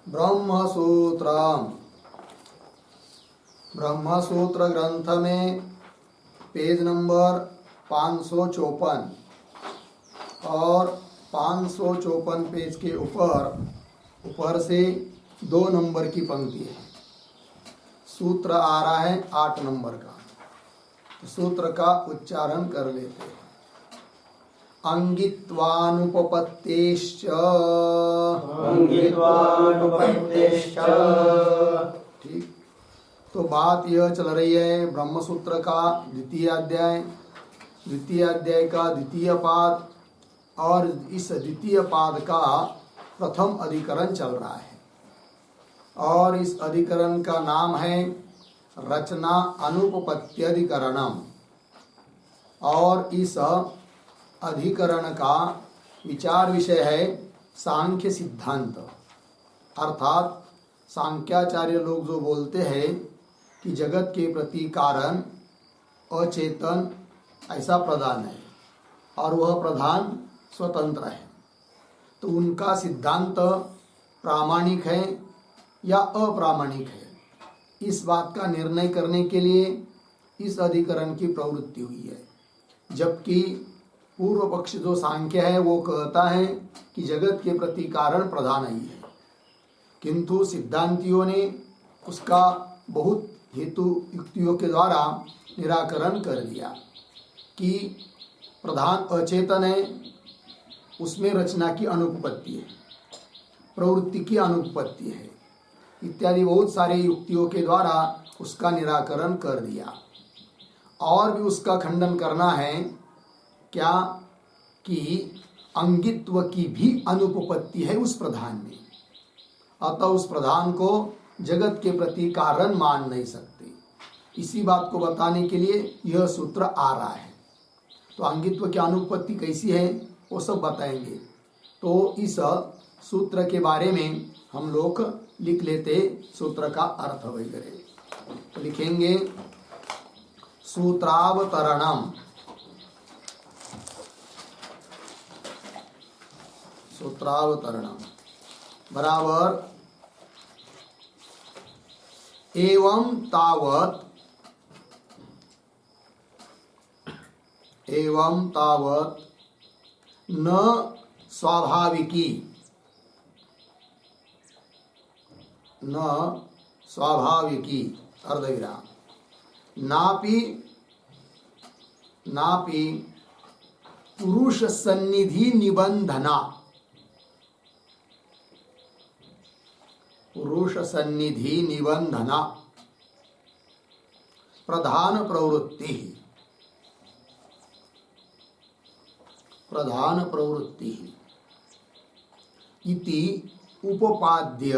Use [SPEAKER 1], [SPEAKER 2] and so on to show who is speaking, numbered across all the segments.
[SPEAKER 1] ब्रह्मसूत्र। ब्रह्मसूत्र ग्रंथ में page number 554 और 554 पेज के ऊपर से 2 नंबर की पंक्ति है। सूत्र आ रहा है 8 नंबर का। तो सूत्र का उच्चारण कर लेते हैं। अंगित्वानुपपत्तेश्च ठीक। तो बात यह चल रही है ब्रह्मसूत्र का द्वितीय अध्याय का द्वितीय पाद और इस द्वितीय पाद का प्रथम अधिकरण चल रहा है और इस अधिकरण का नाम है रचना अनुपपत्त्यधिकरणम। और इस अधिकरण का विचार विषय है सांख्य सिद्धांत। अर्थात सांख्याचार्य लोग जो बोलते हैं कि जगत के प्रति कारण अचेतन ऐसा प्रधान है और वह प्रधान स्वतंत्र है, तो उनका सिद्धांत प्रामाणिक है या अप्रामाणिक है, इस बात का निर्णय करने के लिए इस अधिकरण की प्रवृत्ति हुई है। जबकि पूर्व पक्ष जो सांख्य है वो कहता है कि जगत के प्रति कारण प्रधान ही है, किंतु सिद्धांतियों ने उसका बहुत हेतु युक्तियों के द्वारा निराकरण कर दिया कि प्रधान अचेतन है, उसमें रचना की अनुपपत्ति है, प्रवृत्ति की अनुपपत्ति है इत्यादि बहुत सारे युक्तियों के द्वारा उसका निराकरण कर दिया। और भी उसका खंडन करना है क्या कि अंगित्व की भी अनुपपत्ति है उस प्रधान में, अतः उस प्रधान को जगत के प्रति कारण मान नहीं सकते। इसी बात को बताने के लिए यह सूत्र आ रहा है। तो अंगित्व की अनुपपत्ति कैसी है वो सब बताएंगे। तो इस सूत्र के बारे में हम लोग लिख लेते सूत्र का अर्थ वगैरह। तो लिखेंगे सूत्रावतरणम। सूत्रावतरणम बराबर एवं तावत न स्वाभाविकी अर्धविराम नापि पुरुष सन्निधि निबंधना प्रधान प्रवृत्ति इति उपपाद्य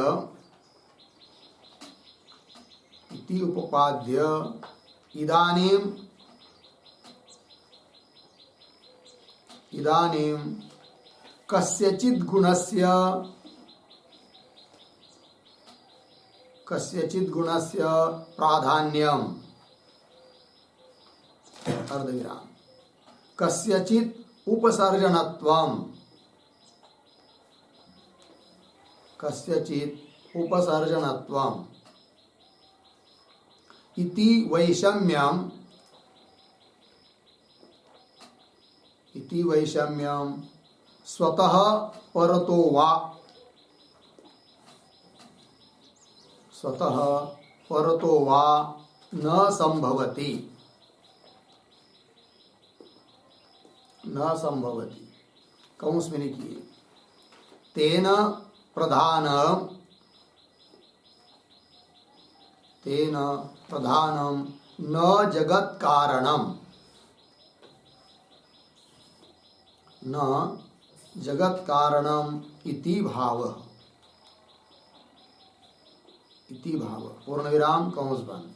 [SPEAKER 1] इदानीं कस्यचित् गुणस्य प्राधान्यम अर्धविराम कस्यचित् उपसर्जनत्वम इति वैषम्यम स्वतः परतो वा न संभवति कौंस में लिखिए तेन प्रधानम न जगत कारणम इति भाव पूर्ण विराम कौंस बंद।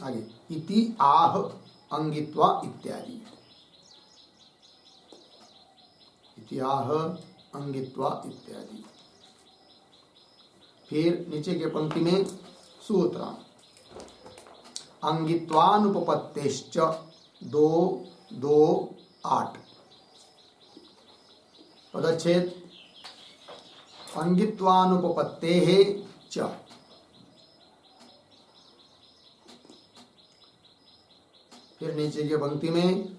[SPEAKER 1] आगे इति आह अंगित्वा इत्यादि फिर नीचे के पंक्ति में सूत्र अंगित्वानुपपत्तेश्च 2:2:8 पदच्छेद अंगित्वानुपपत्तेः च। फिर नीचे की पंक्ति में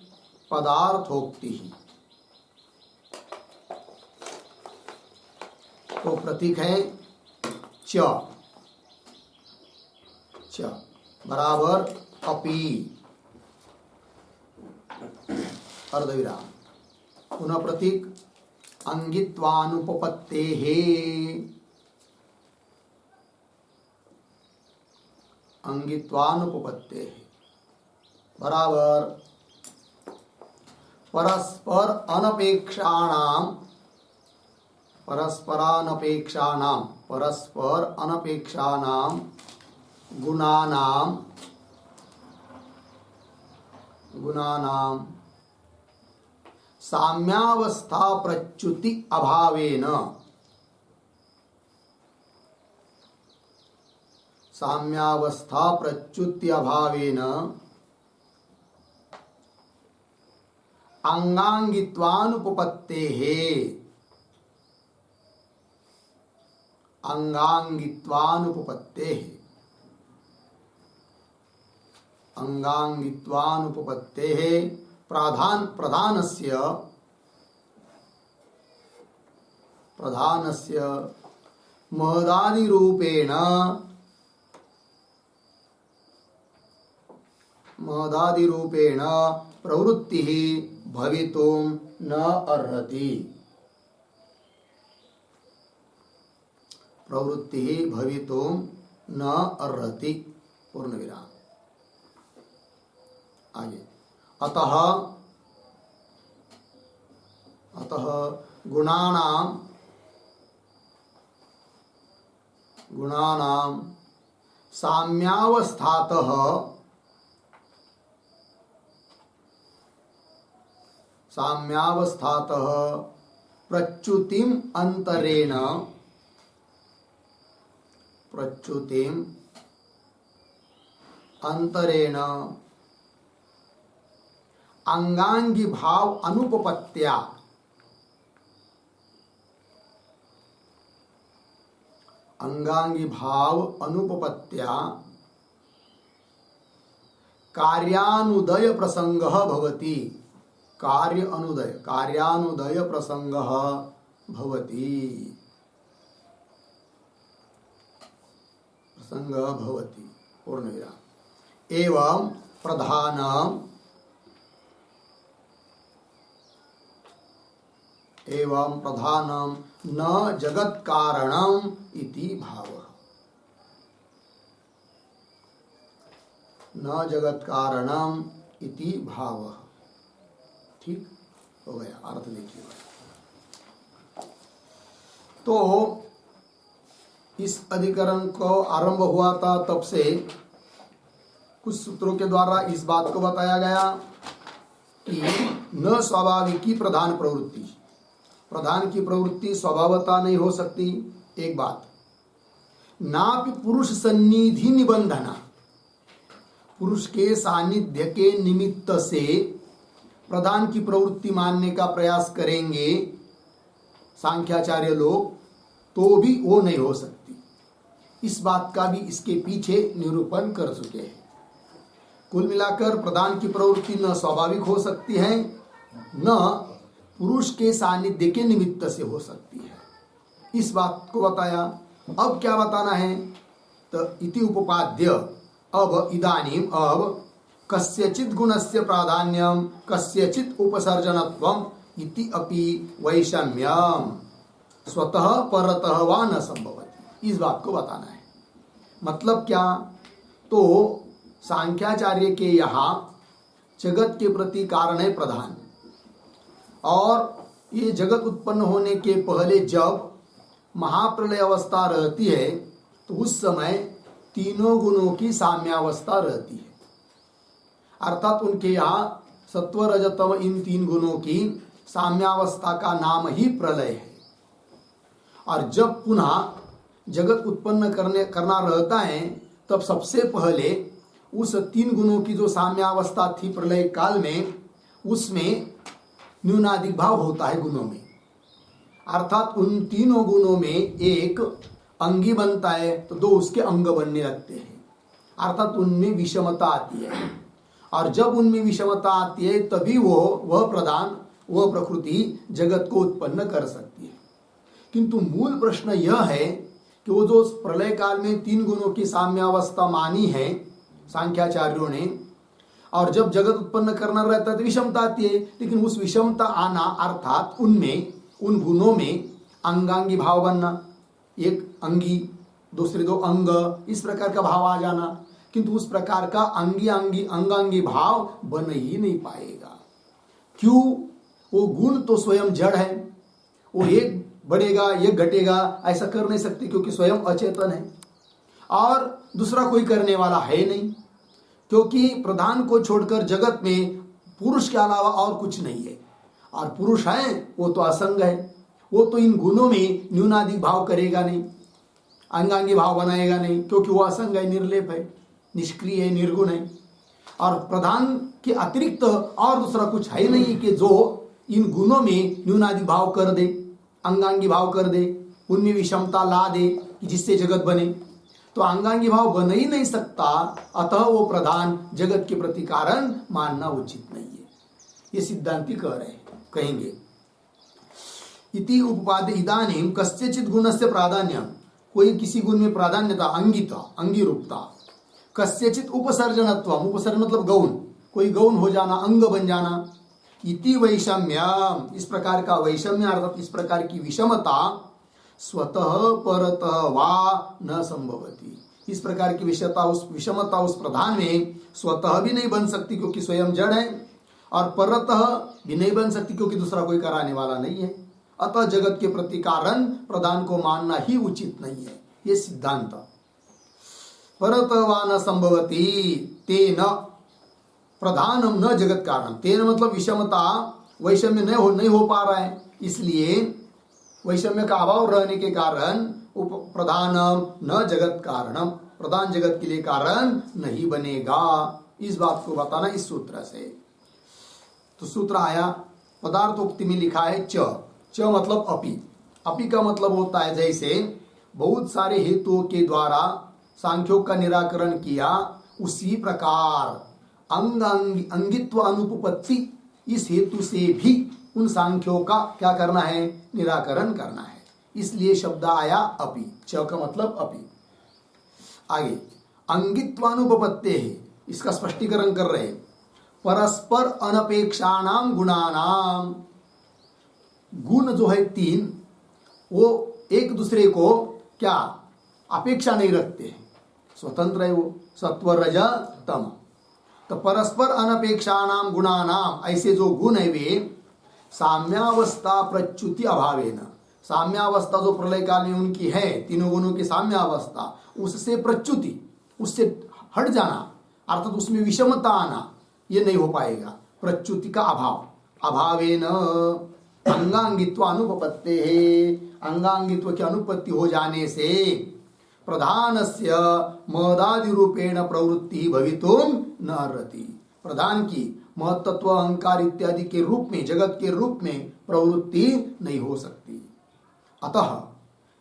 [SPEAKER 1] पदार्थोक्ति, तो प्रतीक है च, च बराबर अपि अर्धविराम, पुनः प्रतीक अंगित्वानुपपत्तेः, अंगित्वानुपपत्तेः बराबर परस्पर अनपेक्षाणाम, परस्परानपेक्षाणाम, परस्पर अनपेक्षाणाम गुणानाम, गुणानाम साम्यावस्था प्रच्युति अभावेन, साम्यावस्था प्रच्युति अभावेन अंगांगित्वानुपपत्तेः, अंगांगित्वानुपपत्तेः, अंगांगित्वानुपपत्तेः प्रधानस्य, प्रधानस्य महदादिरूपेण, महदादिरूपेण प्रवृत्तिः भवितुं न अर्हति, प्रवृत्तिः भवितुं न अर्हति, पूर्ण विराम। आगे अतः, अतः गुणानां, गुणानां साम्यावस्थातः, साम्यावस्थातः प्रच्युतिम अंतरेण, प्रच्युतिम अंतरेण अंगांगी भाव अनुपपत्त्या, अंगांगी भाव अनुपपत्त्या कार्यानुदय प्रसंगः भवति, कार्य अनुदय, कार्यानुदय प्रसंगः भवति, प्रसंगः भवति, पूर्णविराम। एवं प्रधानम, एवं प्रधानम न जगत कारणम इति भावः, न जगत कारणम इति भावः। ठीक हो गया, अर्थ देखिए। तो इस अधिकरण को आरंभ हुआ था तब से कुछ सूत्रों के द्वारा इस बात को बताया गया कि न स्वाभाविकी प्रधान प्रवृत्ति, प्रधान की प्रवृत्ति स्वभावतः नहीं हो सकती, एक बात। नापि पुरुष सन्निधि निबंधना, पुरुष के सानिध्य के निमित्त से प्रधान की प्रवृत्ति मानने का प्रयास करेंगे सांख्याचार्य लोग, तो भी वो नहीं हो सकती। इस बात का भी इसके पीछे निरूपण कर चुके हैं। कुल मिलाकर प्रधान की प्रवृत्ति न स्वाभाविक हो सकती है, न पुरुष के सानिध्य के निमित्त से हो सकती है, इस बात को बताया। अब क्या बताना है? तो इति उपपाद्य, अब इदानीम, अब कस्यचित् गुणस्य प्राधान्यम कस्यचित् उपसर्जनत्वम इति अपि वैषम्यम स्वतः परतः वा न संभवति, इस बात को बताना है। मतलब क्या? तो सांख्याचार्य के यहाँ जगत के प्रति कारण है प्रधान, और ये जगत उत्पन्न होने के पहले जब महाप्रलय अवस्था रहती है तो उस समय तीनों गुणों की साम्यावस्था रहती है, अर्थात उनके यहाँ सत्व रजतम इन तीन गुणों की साम्यावस्था का नाम ही प्रलय है। और जब पुनः जगत उत्पन्न करना रहता है तब सबसे पहले उस तीन गुणों की जो साम्यावस्था थी प्रलय काल में, उसमें न्यूनाधिक भाव होता है गुणों में, अर्थात उन तीनों गुणों में एक अंगी बनता है तो दो उसके अंग बनने लगते हैं, अर्थात उनमें विषमता आती है। और जब उनमें विषमता आती है तभी वह प्रधान, वह प्रकृति जगत को उत्पन्न कर सकती है। किंतु मूल प्रश्न यह है कि वो जो प्रलय काल में तीन गुणों की साम्यावस्था मानी है सांख्याचार्यों ने, और जब जगत उत्पन्न करना रहता है तो विषमता आती है, लेकिन उस विषमता आना अर्थात उनमें, उन गुणों में अंगांगी भाव बनना, एक अंगी दूसरे दो अंग, इस प्रकार का भाव आ जाना, किंतु उस प्रकार का अंगांगी भाव बन ही नहीं पाएगा। क्यों? वो गुण तो स्वयं जड़ है, वो एक बढ़ेगा एक घटेगा ऐसा कर नहीं सकते क्योंकि स्वयं अचेतन है, और दूसरा कोई करने वाला है नहीं, क्योंकि प्रधान को छोड़कर जगत में पुरुष के अलावा और कुछ नहीं है, और पुरुष है वो तो असंग है, वो तो इन गुणों में न्यूनाधिक भाव करेगा नहीं, अंगांगी भाव बनाएगा नहीं, क्योंकि वो असंग है, निर्लेप है, निष्क्रिय है, निर्गुण है। और प्रधान के अतिरिक्त और दूसरा कुछ है नहीं कि जो इन गुणों में न्यूनाधिक भाव कर दे, अंगांगी भाव कर दे, उनमें विषमता ला दे कि जिससे जगत बने। तो अंगांगी भाव बन ही नहीं सकता, अतः वो प्रधान जगत के प्रति कारण मानना उचित नहीं है। ये सिद्धांती कह रहे हैं, कहेंगे इति उपपाद्य इदानीं कस्यचित् गुणस्य प्राधान्यम, कोई किसी गुण में प्राधान्यता, अंगिता, अंगी रूपता, कस्यचित् उपसर्जनत्व, उपसर्जन मतलब गौण, कोई गौण हो जाना, अंग बन जाना, इति वैषम्यम, इस प्रकार का वैषम्य अर्थात इस प्रकार की विषमता स्वतः परतः वा न संभवती, इस प्रकार की विषमता उस प्रधान में स्वतः भी नहीं बन सकती क्योंकि स्वयं जड़ है, और परतः भी नहीं बन सकती क्योंकि दूसरा कोई कराने वाला नहीं है। अतः जगत के प्रति कारण प्रधान को मानना ही उचित नहीं है, ये सिद्धांत। परतः वा न संभवती तेन प्रधानम न जगत कारण, तेन मतलब विषमता, वैषम्य नहीं हो पा रहा है, इसलिए वैषम्य का अभाव रहने के कारण प्रधानम न जगत कारणम, प्रधान जगत के लिए कारण नहीं बनेगा। इस बात को बताना इस सूत्र से। तो सूत्र आया, पदार्थोक्ति में लिखा है च मतलब अपि, अपि का मतलब होता है जैसे बहुत सारे हेतुओं के द्वारा सांख्यों का निराकरण किया, उसी प्रकार अंगित्व अनुपपत्ति, इस हेतु से भी उन सांख्यों का क्या करना है, निराकरण करना है, इसलिए शब्द आया अपि, च का मतलब अपि। आगे अंगित्वानुपपत्ते है, इसका स्पष्टीकरण कर रहे, परस्पर अनपेक्षाणाम गुणानाम, गुण जो है तीन वो एक दूसरे को क्या अपेक्षा नहीं रखते हैं, स्वतंत्र है वो, सत्व रज तम। तो परस्पर अनपेक्षाणाम गुणानाम, ऐसे जो गुण है वे साम्यावस्था प्रच्युति अभावेन, साम्यावस्था जो प्रलय काल में उनकी है, तीनों गुणों की साम्यावस्था, उससे प्रच्युति, उससे हट जाना, अर्थात उसमें विषमता आना, ये नहीं हो पाएगा, प्रच्युति का अभाव, अभावेन अंगांगित्व अनुपपत्ते, अंगांगित्व की अनुपत्ति हो जाने से प्रधानस्य महदादि रूपेण प्रवृत्ति भवितुम न अर्हति, प्रधान की महत्त्व अहंकार इत्यादि के रूप में, जगत के रूप में प्रवृत्ति नहीं हो सकती। अतः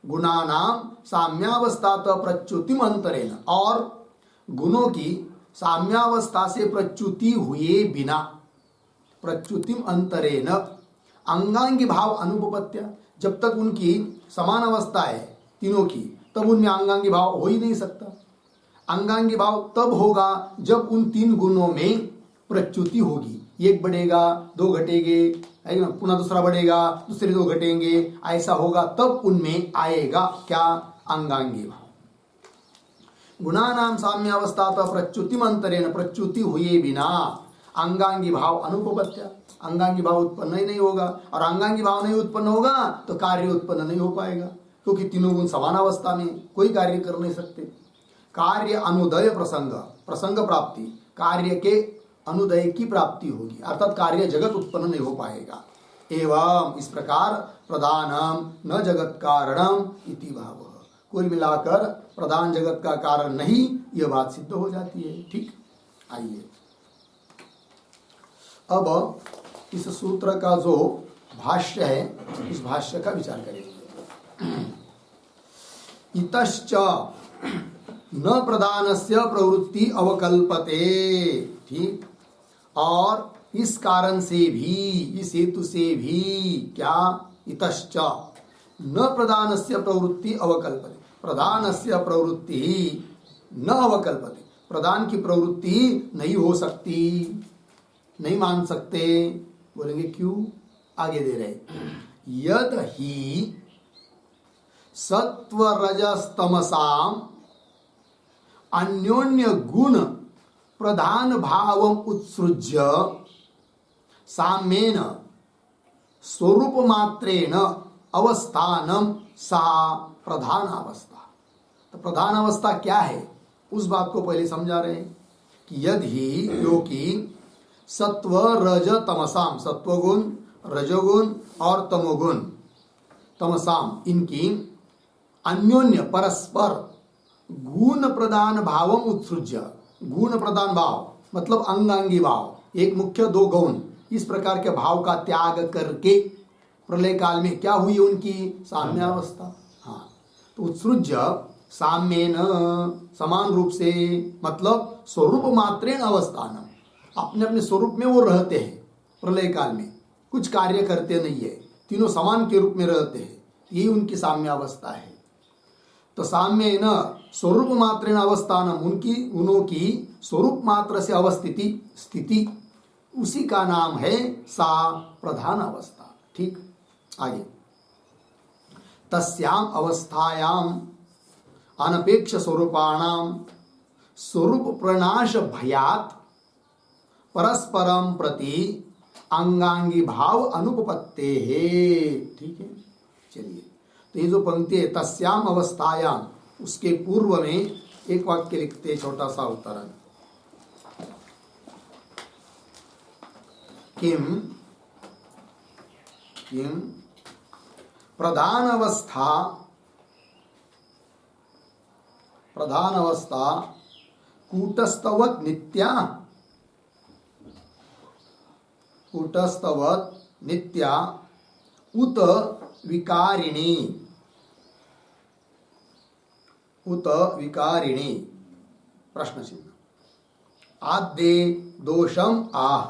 [SPEAKER 1] गुणानाम साम्यावस्थात प्रच्युतिम अंतरेण, और गुणों की साम्यावस्था से प्रच्युति हुए बिना, प्रच्युतिम अंतरेण अंगांगी भाव अनुपपत्या, जब तक उनकी समान अवस्था है तीनों की, तब उनमें अंगांगी भाव हो ही नहीं सकता। अंगांगी भाव तब होगा जब उन तीन गुणों में प्रच्युति होगी, एक बढ़ेगा दो घटेंगे, है ना, पुनः दूसरा बढ़ेगा दूसरे दो घटेंगे, ऐसा होगा तब उनमें आएगा क्या, अंगांगी भाव। गुणानाम साम्यावस्थात प्रच्युतिम अंतरेण, प्रच्युति हुए बिना अंगांगी भाव अनुपपत्या, अंगांगी भाव उत्पन्न ही नहीं होगा, और अंगांगी भाव नहीं उत्पन्न होगा तो कार्य उत्पन्न नहीं हो पाएगा, क्योंकि तीनों गुण समान अवस्था में कोई कार्य कर नहीं सकते। कार्य अनुदय प्रसंग, प्रसंग प्राप्ति, कार्य के अनुदय की प्राप्ति होगी, अर्थात कार्य जगत उत्पन्न नहीं हो पाएगा। एवं इस प्रकार प्रधानम न जगत कारणम इति भाव, कुल मिलाकर प्रधान जगत का कारण नहीं, यह बात सिद्ध हो जाती है। ठीक, आइए अब इस सूत्र का जो भाष्य है, इस भाष्य का विचार करेंगे। इतश्च न प्रधानस्य प्रवृत्ति अवकल्पते, ठीक, और इस कारण से भी, इस हेतु से भी, क्या, इतश्च न प्रधानस्य प्रवृत्ति अवकल्पते, प्रधानस्य प्रवृत्ति न अवकल्पते, प्रधान की प्रवृत्ति नहीं हो सकती, नहीं मान सकते। बोलेंगे क्यों? आगे दे रहे, यद ही सत्व रजस्तमसाम अन्योन्य गुण प्रधान भावम उत्सृज्य साम्येन स्वरूप मात्रेण अवस्थानम सा प्रधान अवस्था। तो प्रधान अवस्था क्या है, उस बात को पहले समझा रहे हैं कि यदि, क्योंकि सत्व रज तमसाम, सत्वगुण, रजोगुण और तमोगुण, तमसाम, इनकी अन्योन्य परस्पर गुण प्रदान भावम उत्सृज्य, गुण प्रदान भाव मतलब अंगांगी भाव, एक मुख्य दो गौण, इस प्रकार के भाव का त्याग करके प्रलय काल में क्या हुई उनकी साम्यावस्था। हाँ, तो उत्सृज्य साम्येन, समान रूप से, मतलब स्वरूप मात्रेण अवस्थान, अपने अपने स्वरूप में वो रहते हैं प्रलय काल में, कुछ कार्य करते नहीं है, तीनों समान के रूप में रहते हैं, यही उनकी साम्यावस्था है। तो साम्येन स्वरूप मात्रेण अवस्थान, उनकी गुणों की स्वरूप मात्र से अवस्थिति, स्थिति, उसी का नाम है सा प्रधान अवस्था। ठीक, आगे, तस्याम अवस्थायाम अनपेक्ष स्वरूपाणाम स्वरूप प्रनाश भयात परस्परम प्रति अंगांगी भाव अनुपपत्ते है। ठीक है, चलिए, तो ये जो पंक्ति है तस्याम अवस्थायाम, उसके पूर्व में एक वाक्य लिखते, छोटा सा उत्तरण, किम किम प्रधान अवस्था, प्रधान अवस्था कूटस्थवत नित्या, कूटस्थवत नित्या उत विकारिणी, उत विकारिणी, प्रश्न चिन्ह, आद्य दोषम आह,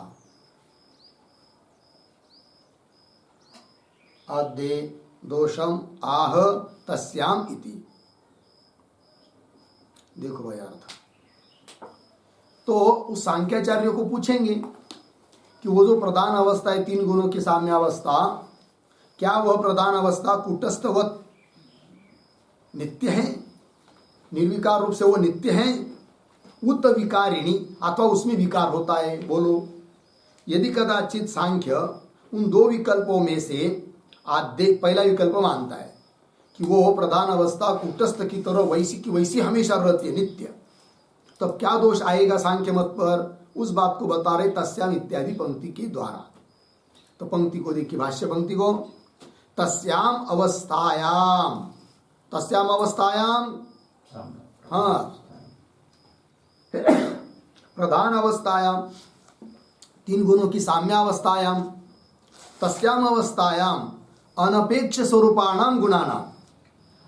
[SPEAKER 1] आद्य दोषम आह तस्याम इति। देखो भाई अर्थ, तो उस सांख्याचार्य को पूछेंगे कि वो जो प्रधान अवस्था है, तीन गुणों की साम्यावस्था, क्या वह प्रधान अवस्था कूटस्थवत नित्य है, निर्विकार रूप से वो नित्य है, उत विकारिणी, अथवा उसमें विकार होता है। बोलो, यदि कदाचित सांख्य उन दो विकल्पों में से आद्य, पहला विकल्प मानता है कि वो प्रधान अवस्था कूटस्थ की तरह वैसी की वैसी हमेशा रहती है, नित्य, तब क्या दोष आएगा सांख्य मत पर, उस बात को बता रहे तस्याम इत्यादि पंक्ति के द्वारा। तो पंक्ति को देखिए, भाष्य पंक्ति को, तस्याम अवस्थायाम, तस्याम अवस्थायाम, हाँ, प्रधान अवस्थायाम, तीन गुणों की साम्यावस्थायाम, तस्याम अवस्थायाम अनपेक्ष स्वरूपाणाम गुणानाम,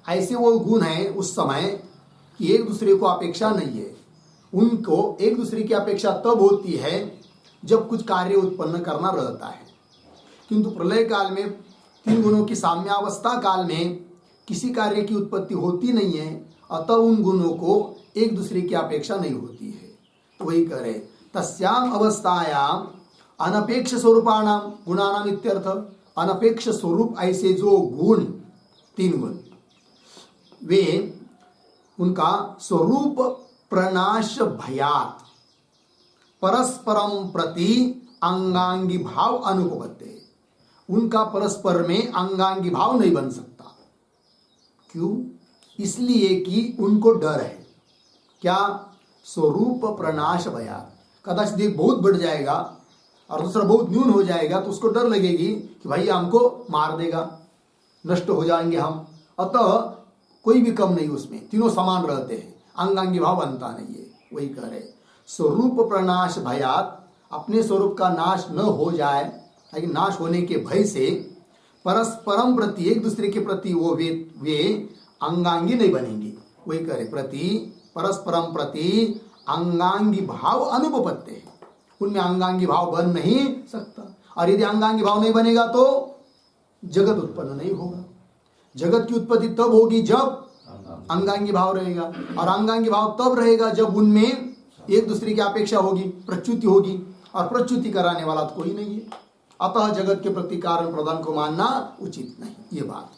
[SPEAKER 1] ऐसे वो गुण है उस समय कि एक दूसरे को अपेक्षा नहीं है, उनको एक दूसरे की अपेक्षा तब होती है जब कुछ कार्य उत्पन्न करना रहता है, किंतु प्रलय काल में तीन गुणों की साम्यावस्था काल में किसी कार्य की उत्पत्ति होती नहीं है, अतः उन गुणों को एक दूसरे की अपेक्षा नहीं होती है। तो वही कह रहे तस्याम अवस्थायाम अनपेक्ष स्वरूपाणाम गुणानाम इत्यर्थ, अनपेक्ष स्वरूप ऐसे जो गुण, तीन गुण, वे उनका स्वरूप प्रनाश भयात परस्परम प्रति अंगांगी भाव अनुपपत्ते, उनका परस्पर में अंगांगी भाव नहीं बन सकता। क्यों? इसलिए कि उनको डर है, क्या? स्वरूप प्रनाश भयात, कदाचित एक बहुत बढ़ जाएगा और दूसरा बहुत न्यून हो जाएगा तो उसको डर लगेगी कि भाई हमको मार देगा, नष्ट हो जाएंगे हम, अतः कोई भी कम नहीं उसमें, तीनों समान रहते हैं, अंगांगी भाव बनता नहीं है। वही कह रहे स्वरूप प्रनाश भयात, अपने स्वरूप का नाश न हो जाए, लेकिन नाश होने के भय से परस्परम प्रति, एक दूसरे के प्रति वो वे अंगांगी नहीं बनेंगे। वही करे प्रति परस्परम प्रति अंगांगी भाव अनुपपत्ति है, उनमें अंगांगी भाव बन नहीं सकता। और यदि अंगांगी भाव नहीं बनेगा तो जगत उत्पन्न नहीं होगा। जगत की उत्पत्ति तब होगी जब अंगांगी भाव रहेगा, और अंगांगी भाव तब रहेगा जब उनमें एक दूसरे की अपेक्षा होगी, प्रच्युति होगी, और प्रच्युति कराने वाला तो कोई नहीं है। अतः जगत के प्रति कारण प्रधान को मानना उचित नहीं। ये बात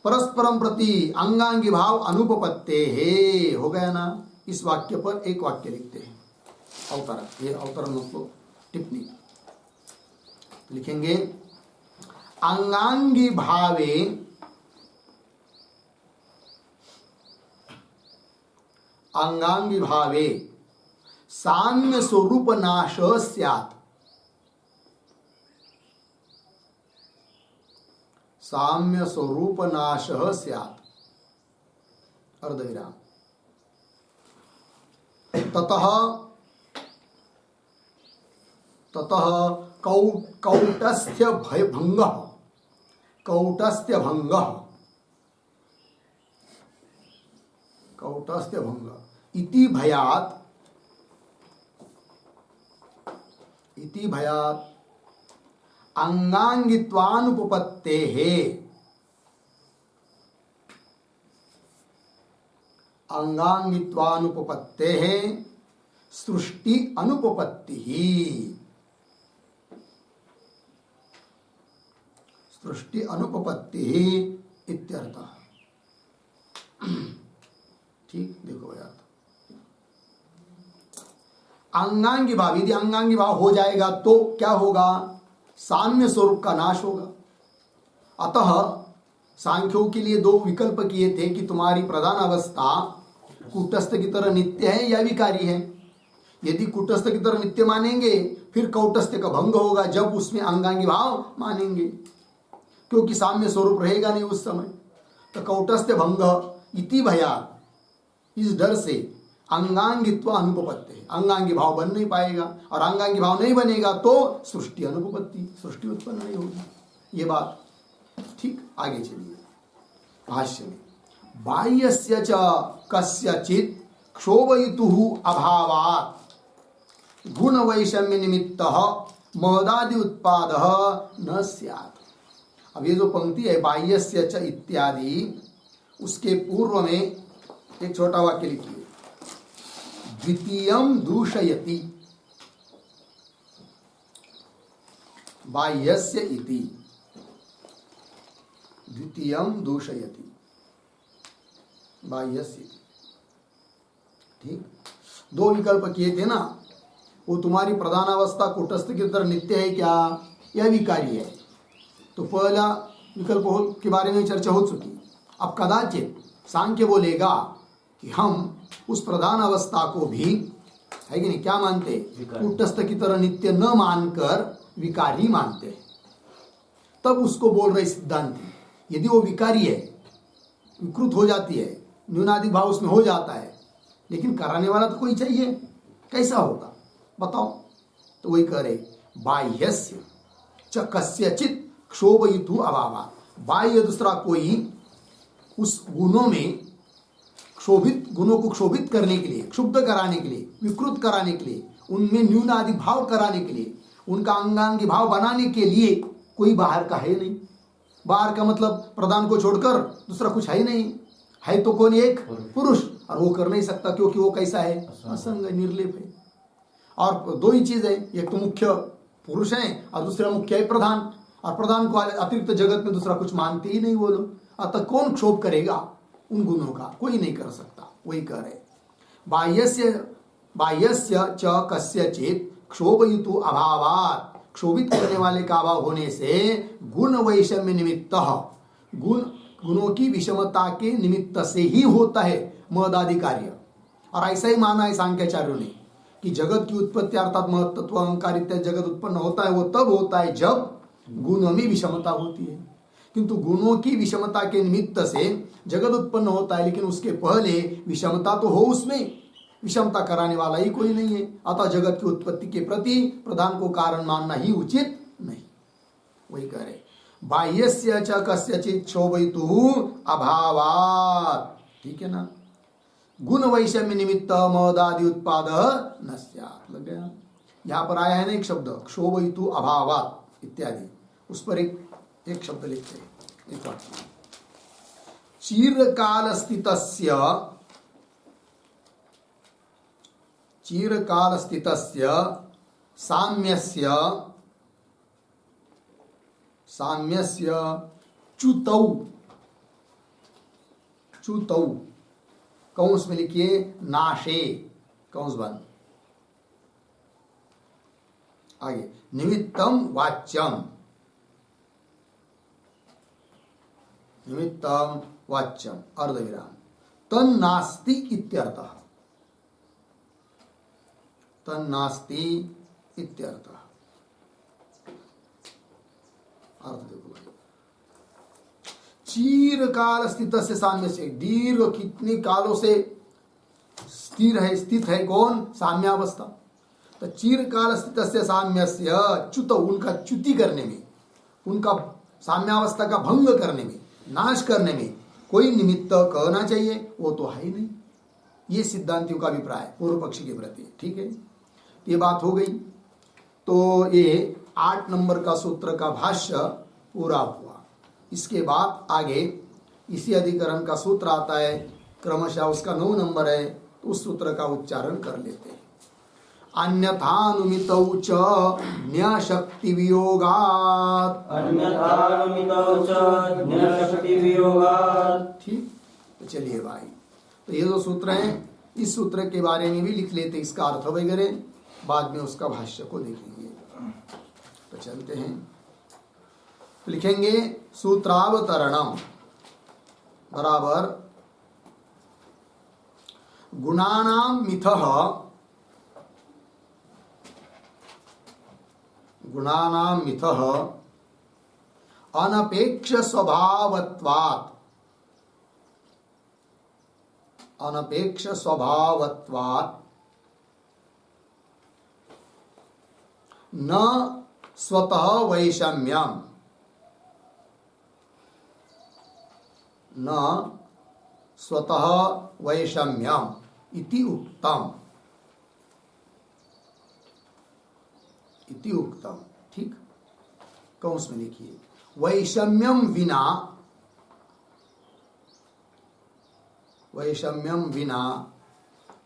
[SPEAKER 1] परस्परम प्रति अंगांगी भाव अनुपपत्ते है, हो गया ना। इस वाक्य पर एक वाक्य लिखते हैं अवतरण, ये अवतरण मतलब टिप्पणी लिखेंगे। अंगांगी भावे अंगांगी भावे साम्य स्वरूप नाश स्यात्, साम्य स्वरूप नाश स्यात्, अर्धविराम। ततः कौटस्थ्य भंग, कौटस्थ्य भंग, कौटस्थ्य भंग इति भयात्, इति भयात् अंगांगित्वानुपपत्तेः, अंगांगित्वानुपपत्तेः सृष्टि अनुपपत्तिः, सृष्टि अनुपपत्तिः इत्यर्थः। ठीक, देखो यार, अंगांगी भाव, यदि अंगांगी भाव हो जाएगा तो क्या होगा? साम्य स्वरूप का नाश होगा। अतः सांख्यों के लिए दो विकल्प किए थे कि तुम्हारी प्रधान अवस्था कूटस्थ की तरह नित्य है या विकारी है। यदि कूटस्थ की तरह नित्य मानेंगे फिर कौटस्थ का भंग होगा जब उसमें अंगांगी भाव मानेंगे, क्योंकि साम्य स्वरूप रहेगा नहीं उस समय। तो कौटस्थ भंग इति भया, इस डर से अंगांगित्व अनुपपत्ति, अंगांगी भाव बन नहीं पाएगा, और अंगांगी भाव नहीं बनेगा तो सृष्टि अनुपपत्ति, सृष्टि उत्पन्न नहीं होगी। ये बात ठीक। आगे चलिए भाष्य में, बाह्यस्य च कस्यचित् क्षोभयितुः अभावात् गुण वैषम्य निमित्तः महदादि उत्पादः न स्यात्। अब ये जो पंक्ति है बाह्यस्य च इत्यादि, उसके पूर्व में एक छोटा वाक्य लिखिए, द्वितीयं दूषयति, बाह्यस्य इति, द्वितीयं दूषयति, बाह्यस्य। ठीक, दो विकल्प किए थे ना, वो तुम्हारी प्रधान अवस्था कूटस्थ की तरह नित्य है क्या या विकारी है। तो पहला विकल्प के बारे में चर्चा हो चुकी। अब कदाचित सांख्य बोलेगा कि हम उस प्रधान अवस्था को भी है कि नहीं क्या मानते, कूटस्थ की तरह नित्य न मानकर विकारी मानते हैं। तब उसको बोल रहे सिद्धांति, यदि वो विकारी है, विकृत हो जाती है, न्यूनाधिक भाव उसमें हो जाता है, लेकिन कराने वाला तो कोई चाहिए, कैसा होगा बताओ। तो वही कह रहे बाह्यस्य च कस्यचित् क्षोभयितु अभावात्, बाह्य दूसरा कोई उस गुणों में क्षोभित, गुणों को क्षोभित करने के लिए, क्षुब्ध कराने के लिए, विकृत कराने के लिए, उनमें न्यूनाधिक भाव कराने के लिए, उनका अंगांगी भाव बनाने के लिए कोई बाहर का है नहीं। बाहर का मतलब प्रधान को छोड़कर दूसरा कुछ है नहीं, है तो कौन? एक पुरुष, और वो कर नहीं सकता क्योंकि वो कैसा है? असंग, निर्लेप है। और दो ही चीज है, एक तो मुख्य पुरुष है और दूसरा मुख्य है प्रधान, और प्रधान को अतिरिक्त जगत में दूसरा कुछ मानते ही नहीं वो लोग। अतः कौन क्षोभ करेगा उन गुणों का? कोई नहीं कर सकता। वही कह रहे बाह्यस्य च कस्यचित् क्षोभयितु अभावात्, क्षोभित करने वाले का अभाव होने से गुण वैषम्य निमित्तः, गुणों की विषमता के निमित्त से ही होता है महदादि कार्य। और ऐसा ही माना है सांख्याचार्यों ने कि जगत की उत्पत्ति अर्थात महत्त्व अहंकार इत्यादि जगत उत्पन्न होता है, वो तब होता है जब गुणों में विषमता होती है। किंतु गुणों की विषमता के निमित्त से जगत उत्पन्न होता है, लेकिन उसके पहले विषमता तो हो, उसमें विषमता कराने वाला ही कोई नहीं है। अतः जगत की उत्पत्ति के प्रति प्रधान को कारण मानना ही उचित नहीं। वही कह रहे बाह्यस्य च कस्यचित् क्षोभयितुः अभावात्, ठीक है ना, गुण वैषम्य निमित्त मदादि उत्पाद न स्यात्, लग गया। यहाँ पर आया है ना एक शब्द क्षोभयितु अभावात् इत्यादि, उस पर एक शब्द लिखते हैं, एक वाक्य, चीरकाल स्थितस्य साम्यस्य च्युतौ कौंस में लिखिए नाशे, कौंस बंद, आगे निमित्तम वाच्यम अर्धविराम तन्नास्ति इत्यर्थः, तन्नास्ति इत्यर्थः, अर्थ देखो भाई। चीरकाल स्थित से साम्य से, दीर्घ कितने कालों से स्थित है कौन, साम्यावस्था। तो चीरकाल स्थित से साम्य से च्युत, उनका च्युति करने में, उनका साम्यावस्था का भंग करने में, नाश करने में कोई निमित्त कहना चाहिए, वो तो है ही नहीं। ये सिद्धांतियों का अभिप्राय पूर्व पक्षी के प्रति, ठीक है। ये बात हो गई। तो ये 8 नंबर का सूत्र का भाष्य पूरा हुआ। इसके बाद आगे इसी अधिकरण का सूत्र आता है, क्रमशः उसका 9 नंबर है, तो उस सूत्र का उच्चारण कर लेते हैं। अन्यथानुमितौ च न्यशक्ति वियोगात्, ठीक। तो चलिए भाई, तो ये जो सूत्र है, इस सूत्र के बारे में भी लिख लेते, इसका अर्थ वगैरह, बाद में उसका भाष्य को देखेंगे। तो चलते हैं, लिखेंगे सूत्रावतरणम बराबर गुणानाम मिथः अनपेक्ष स्वभावत्वात् न स्वतः वैषम्यम इति उक्तम, ठीक। कौंस में लिखिए वैषम्यम विना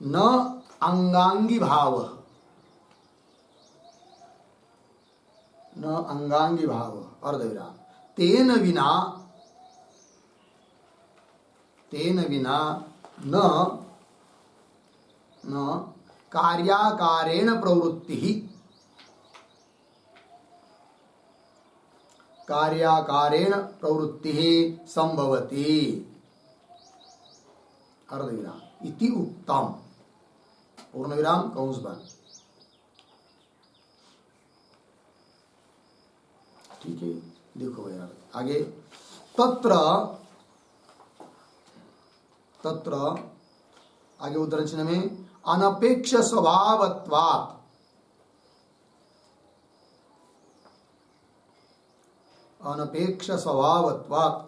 [SPEAKER 1] न अंगांगी भाव, अर्धविराम तेन विना न कार्याकारेण प्रवृत्तिः संभवति, अर्धविराम इति उक्तम, पूर्णविराम कंस बंद, ठीक है। देखो भैया आगे, तत्र आगे उदाहरण में अनपेक्ष स्वभावत्वात्,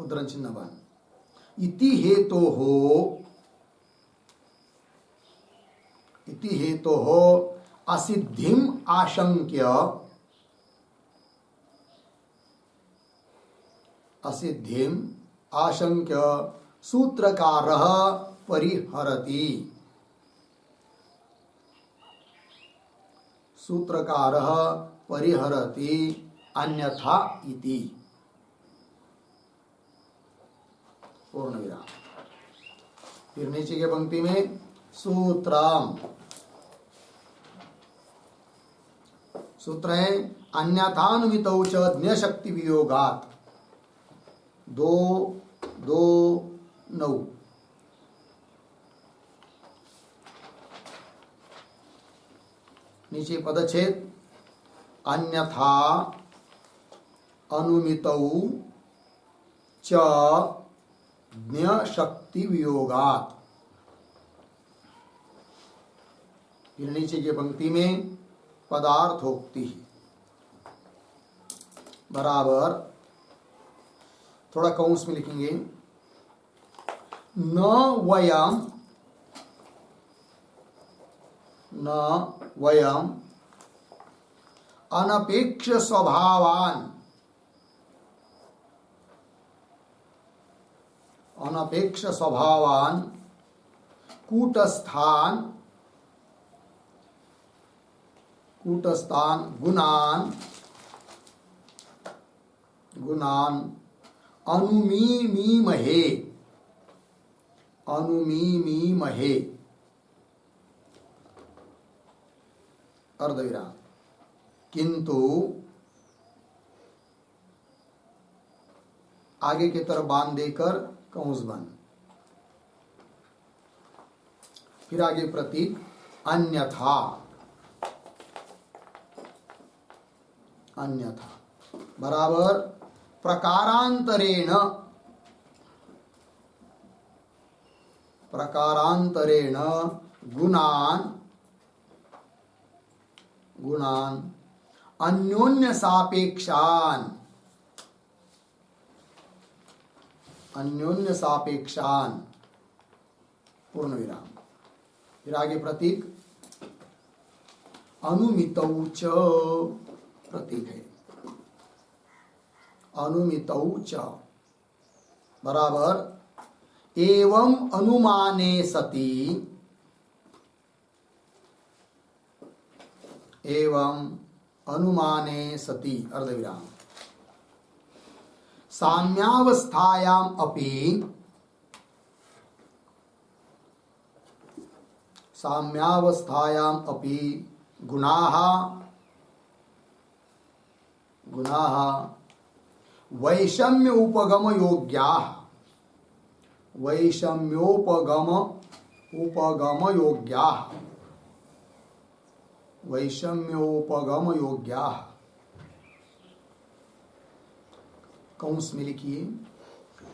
[SPEAKER 1] उदाहरण चिन्ह बन, इति हेतोः असिद्धिम आशंक्य सूत्रकारः परिहरति अन्यथा इति, पूर्ण विराम। फिर नीचे के पंक्ति में सूत्र है अन्यथानुमितौ च ज्ञशक्ति वियोगात्, 2:2:9। नीचे पदच्छेद अन्यथा अनुमितौ च ज्ञशक्ति वियोगात्, फिर नीचे की पंक्ति में पदार्थोक्ति बराबर थोड़ा कौंस में लिखेंगे, न वयम अनपेक्ष स्वभावान कूटस्थान गुणान अनुमीमीमहे अर्धविराम, किंतु आगे की तरफ बांध देकर कौंस बंद, फिर आगे प्रतीक अन्यथा बराबर प्रकारांतरेण गुणान अन्योन्य सापेक्षान पूर्ण विराम, फिर आगे प्रतीक अनुमितौ च प्रतीक है, अनुमितौ च बराबर एवं अनुमाने सति अर्धविराम साम्यावस्थायाम अपि गुणाः वैषम्योपगम योग्याः कौंस में लिखिए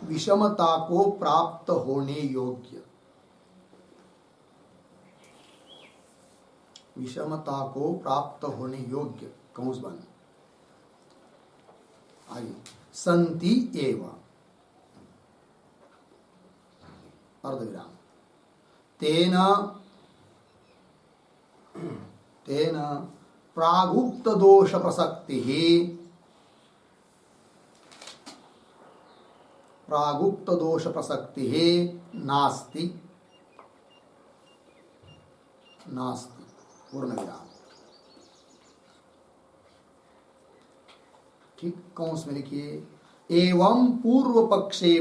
[SPEAKER 1] विषमता को प्राप्त होने योग्य, कौंस बंद, आगे संति एव अर्धविराम तेन प्रागुक्त दोष प्रसक्ति नास्ति पूर्ण विराम। ठीक, कौंस में लिखिए एवं पूर्व पक्षे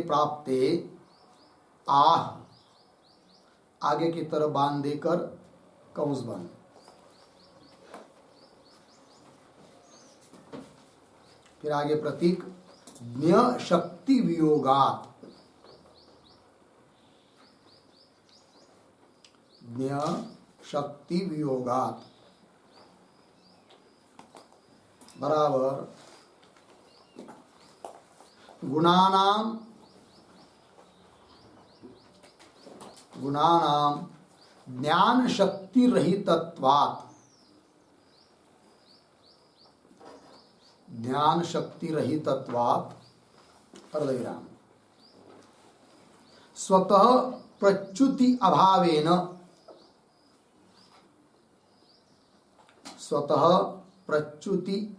[SPEAKER 1] प्राप्ते आह, आगे की तरफ बांध देकर कौंस बंद, फिर आगे प्रतीक ज्ञ शक्ति वियोगात, बराबर गुणानाम ज्ञान शक्ति रहितत्वात् अर्धविराम स्वतः प्रच्युति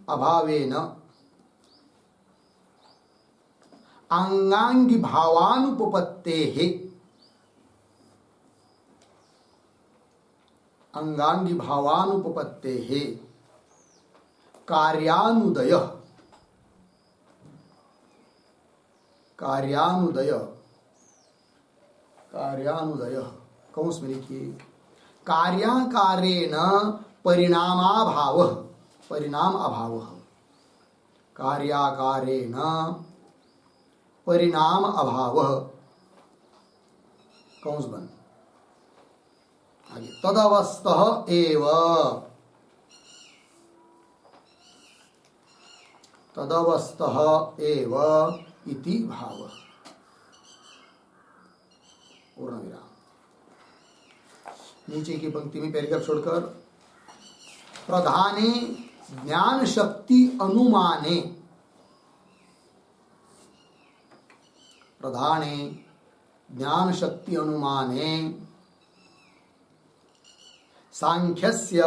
[SPEAKER 1] अभावेन अंगांगी भावानुपपत्तेः कार्यानुदय कौंस में लिखिए कार्याकारेण परिणाम अभाव कार्याकारेण परिणाम अभाव कौंस बंद, आगे तदवस्थः एव इति भाव पूर्ण विराम। नीचे की पंक्ति में पैराग्राफ छोड़कर प्रधाने ज्ञान शक्ति अनुमाने, प्रधाने ज्ञान शक्ति अनुमाने सांख्यस्य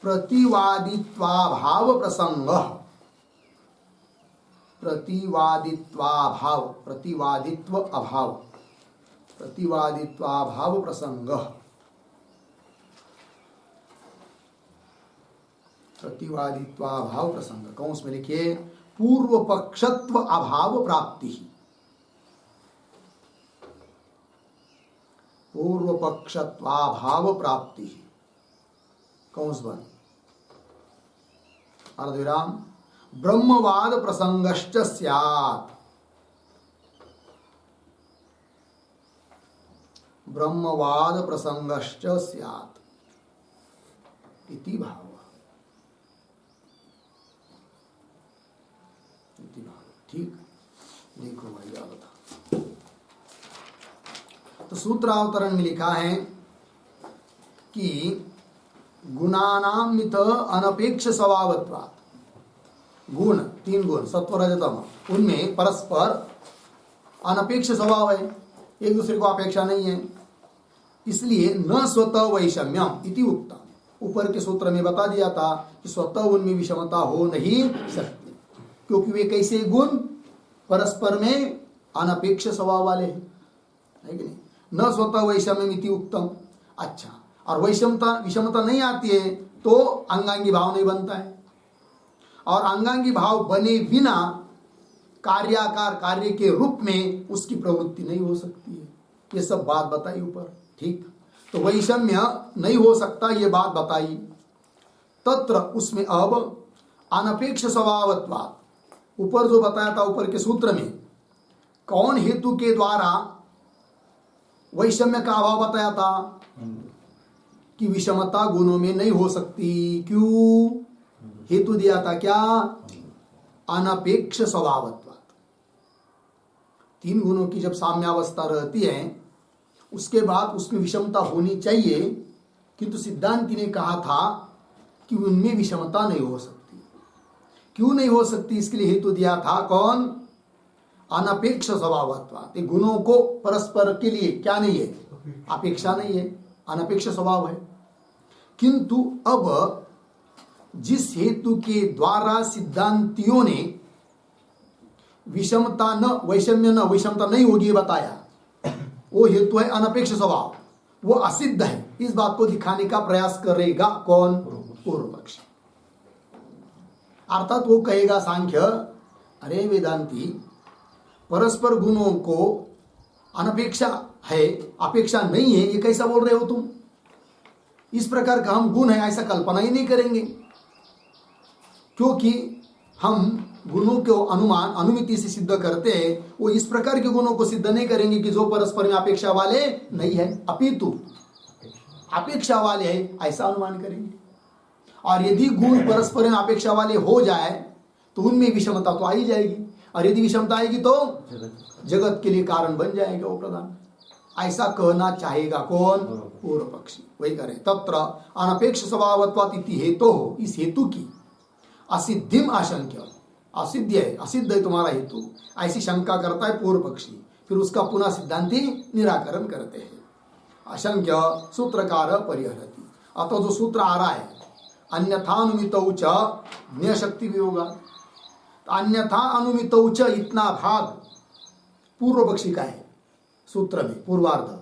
[SPEAKER 1] प्रतिवादित्वाभाव प्रसंग, प्रतिवादित्व प्रसंग, प्रतिवादित्वाभाव प्रसंग कौन उसमें लिखिए पूर्व पक्षत्व अभाव प्राप्ति, पूर्व पक्षत्वाभाव प्राप्ति कौन बन अर्धविराम ब्रह्मवाद प्रसंगश्च स्यात्, ब्रह्मवाद प्रसंगश्च स्यात् इति भाव, इति भाव। ठीक, देखो भाई याद था। तो सूत्रावतरण में लिखा है कि गुणानाम मित अनपेक्ष स्वभावत्वात्, गुण तीन गुण सत्व रजतम, उनमें परस्पर अनपेक्ष स्वभाव है, एक दूसरे को अपेक्षा नहीं है, इसलिए न स्वतः वैषम्यम इति उक्तम। ऊपर के सूत्र में बता दिया था कि स्वतः उनमें विषमता हो नहीं सकती, क्योंकि वे कैसे गुण परस्पर में अनपेक्ष स्वभाव वाले हैं, है कि नहीं। न स्वतः वैषम्यम इति उक्तम। अच्छा, और विषमता नहीं आती है तो अंगांगी भाव नहीं बनता है, और अंगांगी भाव बने बिना कार्याकार कार्य के रूप में उसकी प्रवृत्ति नहीं हो सकती है। ये सब बात बताई ऊपर। ठीक, तो वैषम्य नहीं हो सकता ये बात बताई। तत्र उसमें अब अनपेक्ष स्वभावत्वात्, ऊपर जो बताया था ऊपर के सूत्र में कौन हेतु के द्वारा वैषम्य का अभाव बताया था कि विषमता गुणों में नहीं हो सकती। क्यों? हेतु दिया था क्या? अनपेक्ष स्वभावत्वात्। तीन गुणों की जब साम्यावस्था रहती है उसके बाद उसमें विषमता होनी चाहिए, किंतु सिद्धांति ने कहा था कि उनमें विषमता नहीं हो सकती। क्यों नहीं हो सकती? इसके लिए हेतु दिया था कौन? अनपेक्ष स्वभावत्वात्। गुणों को परस्पर के लिए क्या नहीं है? अपेक्षा नहीं है, अनपेक्ष स्वभाव है। किंतु अब जिस हेतु के द्वारा सिद्धांतियों ने विषमता न विषमता नहीं होगी बताया, वो हेतु है अनपेक्ष स्वभाव, वो असिद्ध है। इस बात को दिखाने का प्रयास करेगा कौन? पूर्व पक्ष। अर्थात वो कहेगा सांख्य, अरे वेदांती, परस्पर गुणों को अनपेक्षा है, अपेक्षा नहीं है, ये कैसा बोल रहे हो तुम? इस प्रकार का हम गुण है ऐसा कल्पना ही नहीं करेंगे, क्योंकि हम गुणों को अनुमान अनुमिति से सिद्ध करते हैं। वो इस प्रकार के गुणों को सिद्ध नहीं करेंगे कि जो परस्पर में अपेक्षा वाले नहीं है, अपितु अपेक्षा वाले है, ऐसा अनुमान करेंगे। और यदि गुण परस्पर में अपेक्षा वाले हो जाए तो उनमें विषमता तो आ ही जाएगी, और यदि विषमता आएगी तो जगत के लिए कारण बन जाएगा वो प्रधान। ऐसा कहना चाहेगा कौन? पूर्व पक्षी। वही करे तत्र अनपेक्ष स्वभावत्वात् इति हेतु हो, इस हेतु की असिद्धिम आशंक्य, असिद्ध है, असिद्ध है तुम्हारा हेतु, ऐसी शंका करता है पूर्व पक्षी। फिर उसका पुनः सिद्धांति निराकरण करते हैं। आशंक्य सूत्रकार परिहरति। अतः जो सूत्र आ रहा है अन्यथा अनुमितौ च ज्ञशक्ति वियोगा, अन्यथा अनुमितौ च इतना भाग पूर्व पक्षी का है सूत्र में पूर्वार्ध,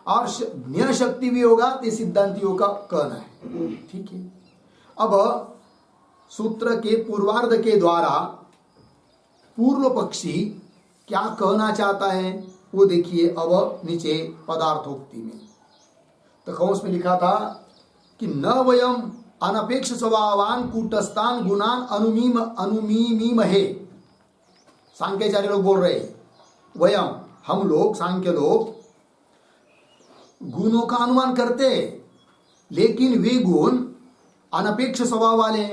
[SPEAKER 1] और ज्ञशक्ति वियोगा ये सिद्धांतियों का कहना है। ठीक है, अब सूत्र के पूर्वार्ध के द्वारा पूर्व पक्षी क्या कहना चाहता है वो देखिए अब नीचे पदार्थोक्ति में। तो कौंस में लिखा था कि न वयम अनपेक्ष स्वभावान कूटस्थान गुणान अनुमीमहे। सांख्याचार्य लोग बोल रहे वयम, हम लोग सांख्य लोग गुणों का अनुमान करते, लेकिन वे गुण अनपेक्ष स्वभाव वाले,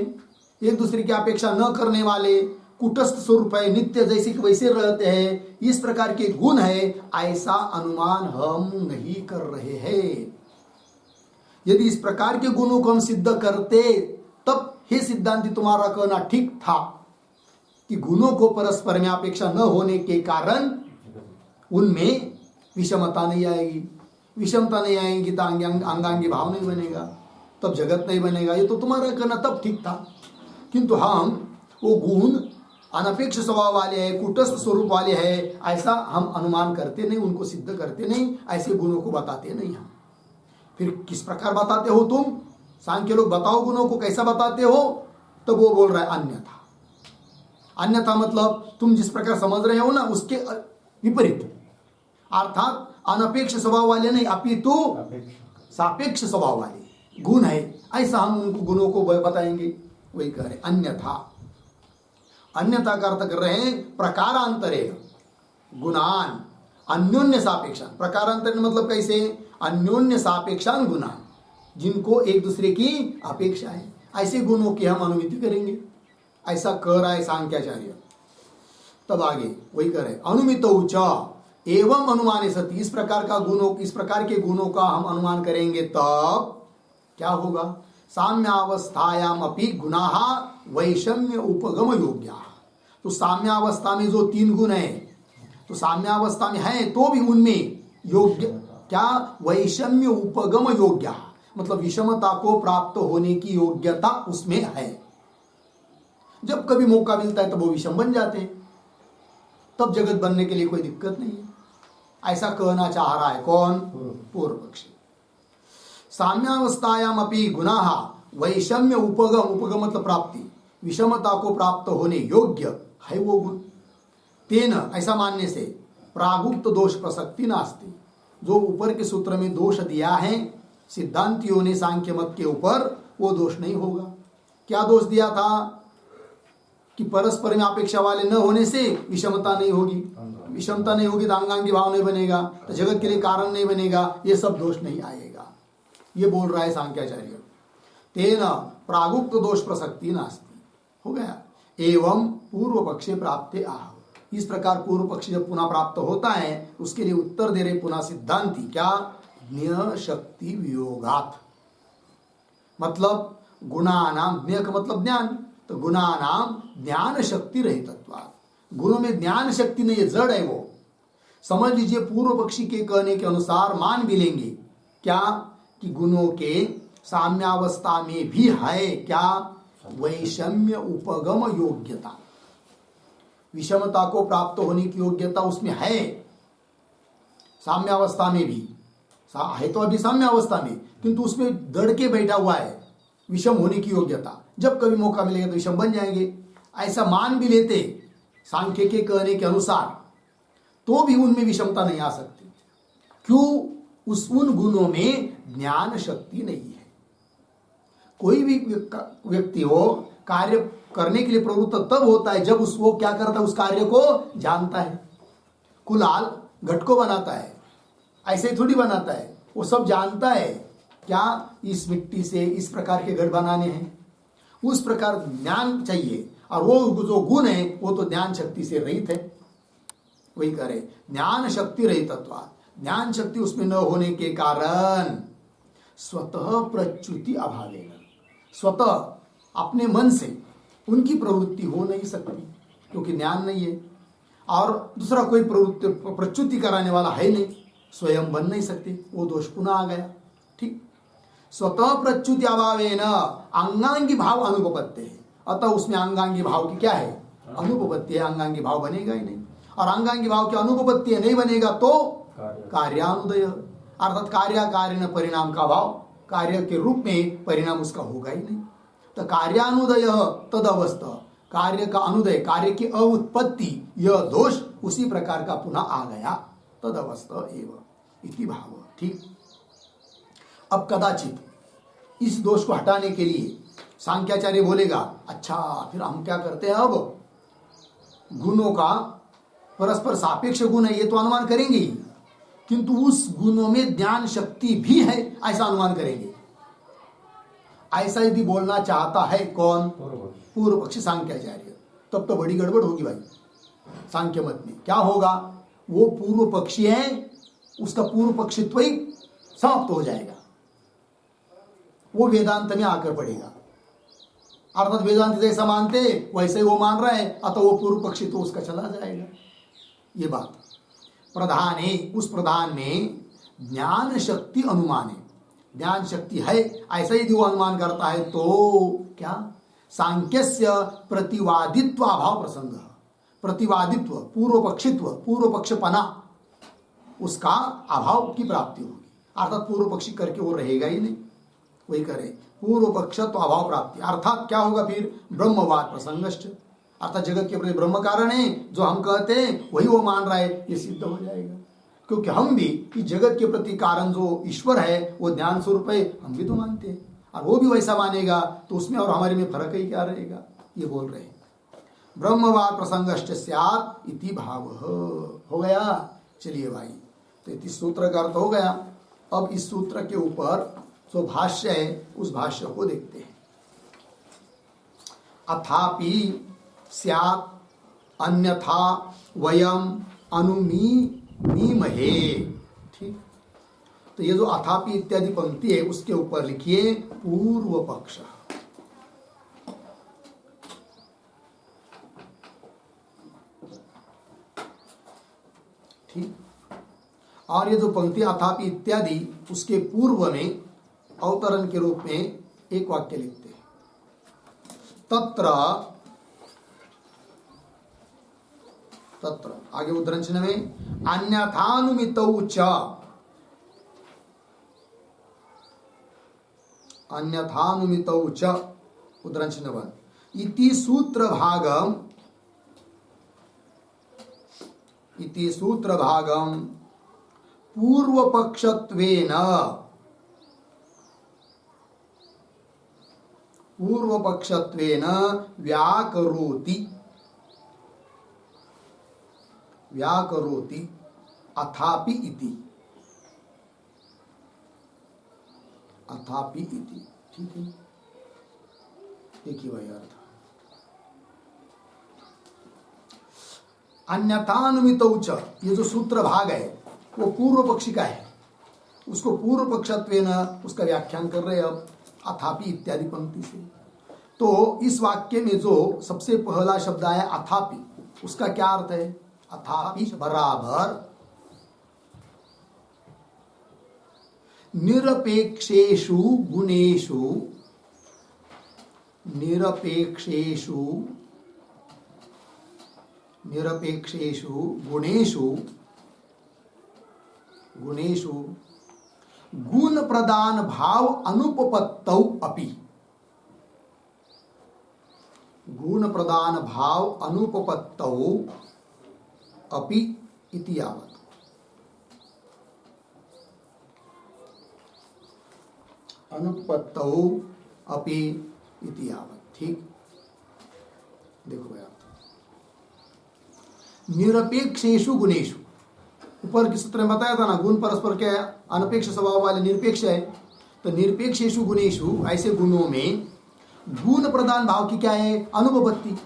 [SPEAKER 1] एक दूसरे की अपेक्षा न करने वाले, कुटस्थ स्वरूप है, नित्य जैसे कि वैसे रहते हैं, इस प्रकार के गुण है, ऐसा अनुमान हम नहीं कर रहे हैं। यदि इस प्रकार के गुणों को हम सिद्ध करते तब हे सिद्धांति तुम्हारा कहना ठीक था कि गुणों को परस्पर में अपेक्षा न होने के कारण उनमें विषमता नहीं आएगी। विषमता नहीं आएगी तो अंगांगी भाव नहीं बनेगा, तब जगत नहीं बनेगा। ये तो तुम्हारा कहना तब ठीक था, किंतु हम वो गुण अनपेक्ष स्वभाव वाले हैं, कुटस्थ स्वरूप वाले हैं, ऐसा हम अनुमान करते नहीं, उनको सिद्ध करते नहीं, ऐसे गुणों को बताते नहीं हम। फिर किस प्रकार बताते हो तुम? सांख्य लोग बताओ गुणों को कैसा बताते हो? तब वो बोल रहा है अन्यथा। अन्यथा मतलब तुम जिस प्रकार समझ रहे हो ना उसके विपरीत, अर्थात अनपेक्ष स्वभाव वाले नहीं, अपितु सापेक्ष स्वभाव वाले गुण है, ऐसा हम उनको गुणों को बताएंगे। वही कह रहे अन्यथा। अन्यथा का अर्थ कर रहे हैं प्रकारांतरे गुणान अन्योन्य सापेक्षान। प्रकारांतर मतलब कैसे? अन्योन्य सापेक्षान गुणान, जिनको एक दूसरे की अपेक्षा है, ऐसे गुणों की हम अनुमिति करेंगे। ऐसा कह रहा है सांख्याचार्य। तब आगे वही कह रहे अनुमित उच्च एवं अनुमाने सति, इस प्रकार के गुणों का हम अनुमान करेंगे तब क्या होगा? साम्यावस्थायाम अपि गुणाः वैषम्य उपगम योग्या। तो साम्यावस्था में जो तीन गुण है, तो साम्यावस्था में है तो भी उनमें योग्य क्या? वैषम्य उपगम योग्या, मतलब विषमता को प्राप्त होने की योग्यता उसमें है। जब कभी मौका मिलता है तब वो विषम बन जाते हैं, तब जगत बनने के लिए कोई दिक्कत नहीं है। ऐसा कहना चाह रहा है कौन? पूर्व पक्षी। साम्यावस्थायाम अपि गुणाः वैषम्य उपगम, उपगम मतलब प्राप्ति, विषमता को प्राप्त होने योग्य है वो गुण। तेन, ऐसा मानने से प्रागुक्त दोष प्रसक्ति नास्ति, जो ऊपर के सूत्र में दोष दिया है सिद्धांतियों ने सांख्य मत के ऊपर, वो दोष नहीं होगा। क्या दोष दिया था? कि परस्पर में अपेक्षा वाले न होने से विषमता नहीं होगी, विषमता नहीं होगी तो अंगांगी भाव नहीं बनेगा, तो जगत के लिए कारण नहीं बनेगा, ये सब दोष नहीं आएगा। ये बोल रहा है सांख्याचार्य। तेन प्रागुक्त दोष प्रसक्ति नास्ति, हो गया। एवं पूर्व पक्षे प्राप्ते आह, इस प्रकार पूर्व पक्ष जब पुनः प्राप्त होता है उसके लिए उत्तर दे रहे पुनः सिद्धांति क्या? ज्ञ शक्ति वियोगात, मतलब गुणानाम, ज्ञ का मतलब ज्ञान, तो गुणानाम ज्ञान शक्ति रहितत्वात्, गुणों में ज्ञान शक्ति नहीं है, जड़ है वो। समझ लीजिए पूर्व पक्षी के कहने के अनुसार मान भी लेंगे क्या? कि गुणों के साम्यावस्था में भी है क्या? वैषम्य उपगम योग्यता, विषमता को प्राप्त होने की योग्यता उसमें है। साम्यावस्था में भी है तो अभी साम्यावस्था में, किंतु उसमें दड़ के बैठा हुआ है विषम होने की योग्यता। जब कभी मौका मिलेगा तो विषम बन जाएंगे, ऐसा मान भी लेते सांख्य के कहने के अनुसार, तो भी उनमें विषमता नहीं आ सकती। क्यों? उन गुणों में ज्ञान शक्ति नहीं है। कोई भी व्यक्ति हो कार्य करने के लिए प्रवृत्त तब होता है जब वो क्या करता है, उस कार्य को जानता है। कुलाल घट को बनाता है, ऐसे ही थोड़ी बनाता है, वो सब जानता है क्या इस मिट्टी से इस प्रकार के घट बनाने हैं, उस प्रकार ज्ञान चाहिए। और वो जो गुण है वो तो ज्ञान शक्ति से रहित है। वही करे ज्ञान शक्ति रहितत्वात्, ज्ञान शक्ति उसमें न होने के कारण स्वतः प्रच्युति अभावेन, स्वतः अपने मन से उनकी प्रवृत्ति हो नहीं सकती क्योंकि ज्ञान नहीं है। और दूसरा कोई प्रवृत्ति प्रच्युति कराने वाला है नहीं, स्वयं बन नहीं सकते, वो दोष पुनः आ गया। ठीक, स्वतः प्रच्युति अभावेन अंगांगी भाव अनुपपत्ति है, अतः उसमें अंगांगी भाव की क्या है? अनुपपत्ति है, अंगांगी भाव बनेगा ही नहीं। और अंगांगी भाव की अनुपपत्ति नहीं बनेगा तो कार्यानुदय, अर्थात कार्य परिणाम का भाव, कार्य के रूप में परिणाम उसका होगा ही नहीं। तो कार्यानुदय तद अवस्था, कार्य का अनुदय, कार्य की अउत्पत्ति, यह दोष उसी प्रकार का पुनः आ गया। तद अवस्था एवं इति भाव। ठीक, अब कदाचित इस दोष को हटाने के लिए सांख्याचार्य बोलेगा, अच्छा फिर हम क्या करते हैं, अब गुणों का परस्पर सापेक्ष गुण है ये तो अनुमान करेंगे ही, किंतु उस गुणों में ज्ञान शक्ति भी है ऐसा अनुमान करेंगे। ऐसा यदि बोलना चाहता है कौन? पूर्व पक्षी सांख्याचार्य। तब तो बड़ी गड़बड़ होगी भाई। सांख्य मत में क्या होगा, वो पूर्व पक्षी है, उसका पूर्व पक्षित्व ही समाप्त हो जाएगा, वो वेदांत में आकर पड़ेगा। अर्थात वेदांत जैसा मानते वैसे ही वो मान रहा है, अतः वो पूर्व पक्षी तो उसका चला जाएगा। ये बात प्रधान है, उस प्रधान में ज्ञान शक्ति अनुमान है, ज्ञान शक्ति है, ऐसा यदि वो अनुमान करता है तो क्या, सांख्यस्य प्रतिवादित्व अभाव प्रसंग, प्रतिवादित्व पूर्व पक्षित्व पूर्व पक्षपना उसका अभाव की प्राप्ति होगी। अर्थात पूर्व पक्षी करके वो रहेगा ही नहीं, वही करे पूर्व पक्षत्व अभाव प्राप्ति। अर्थात क्या होगा फिर, ब्रह्मवाद प्रसंगश्च, अर्थात जगत के प्रति ब्रह्म कारण है जो हम कहते हैं वही वो मान रहा है, ये सिद्ध हो जाएगा। क्योंकि हम भी इस जगत के प्रति कारण जो ईश्वर है वो ज्ञान स्वरूप है, हम भी तो मानते हैं, और वो भी वैसा मानेगा तो उसमें और हमारे में फर्क ही क्या रहेगा, ये बोल रहे हैं। ब्रह्मवाद प्रसंगश्च स्यात् इति भाव हो गया। चलिए भाई, तो इति सूत्र का अर्थ हो गया। अब इस सूत्र के ऊपर जो भाष्य है उस भाष्य को देखते हैं। अथापि स्यात् अन्यथा वयम अनुमीमहे। ठीक, तो ये जो अथापि इत्यादि पंक्ति है उसके ऊपर लिखिए पूर्व पक्ष। ठीक, और ये जो पंक्ति अथापि इत्यादि उसके पूर्व में अवतरण के रूप में एक वाक्य लिखते हैं, तत्र तत्र आगे उद्धरण चिन्ह में अन्यथानुमितौ च, अन्यथानुमितौ च उद्धरण चिन्ह वन इति सूत्र भागम, इति सूत्र भागम पूर्व पक्षत्वेन, पूर्व पक्षत्वेन व्याकरोति, व्याकरोति अथापि इति, अथापि इति। ठीक है, देखिए भाई अर्थ, अन्यथानुमितौ च, ये जो सूत्र भाग है वो पूर्व पक्षी का है, उसको पूर्व पक्षत्वेन उसका व्याख्यान कर रहे हैं अब अथापि इत्यादि पंक्ति से। तो इस वाक्य में जो सबसे पहला शब्द आया अथापि, उसका क्या अर्थ है, अथापि बराबर निरपेक्षेषु गुणेषु, निरपेक्षेषु निरपेक्षेषु गुणेषु, गुणेषु गुण प्रदान भाव अनुपपत्तौ अपि, गुण प्रदान भाव अनुपपत्तौ अपि इति यावत्, अनुपपत्तौ अपि इति यावत्। ठीक, देखो यार, निरपेक्षेषु गुणेषु, ऊपर के सूत्र में बताया था ना, गुण परस्पर क्या है, अनपेक्ष स्वभाव वाले निरपेक्ष है, तो निरपेक्षेषु गुणेषु ऐसे गुणों में गुण प्रदान भाव की क्या है, अनुपपत्ति।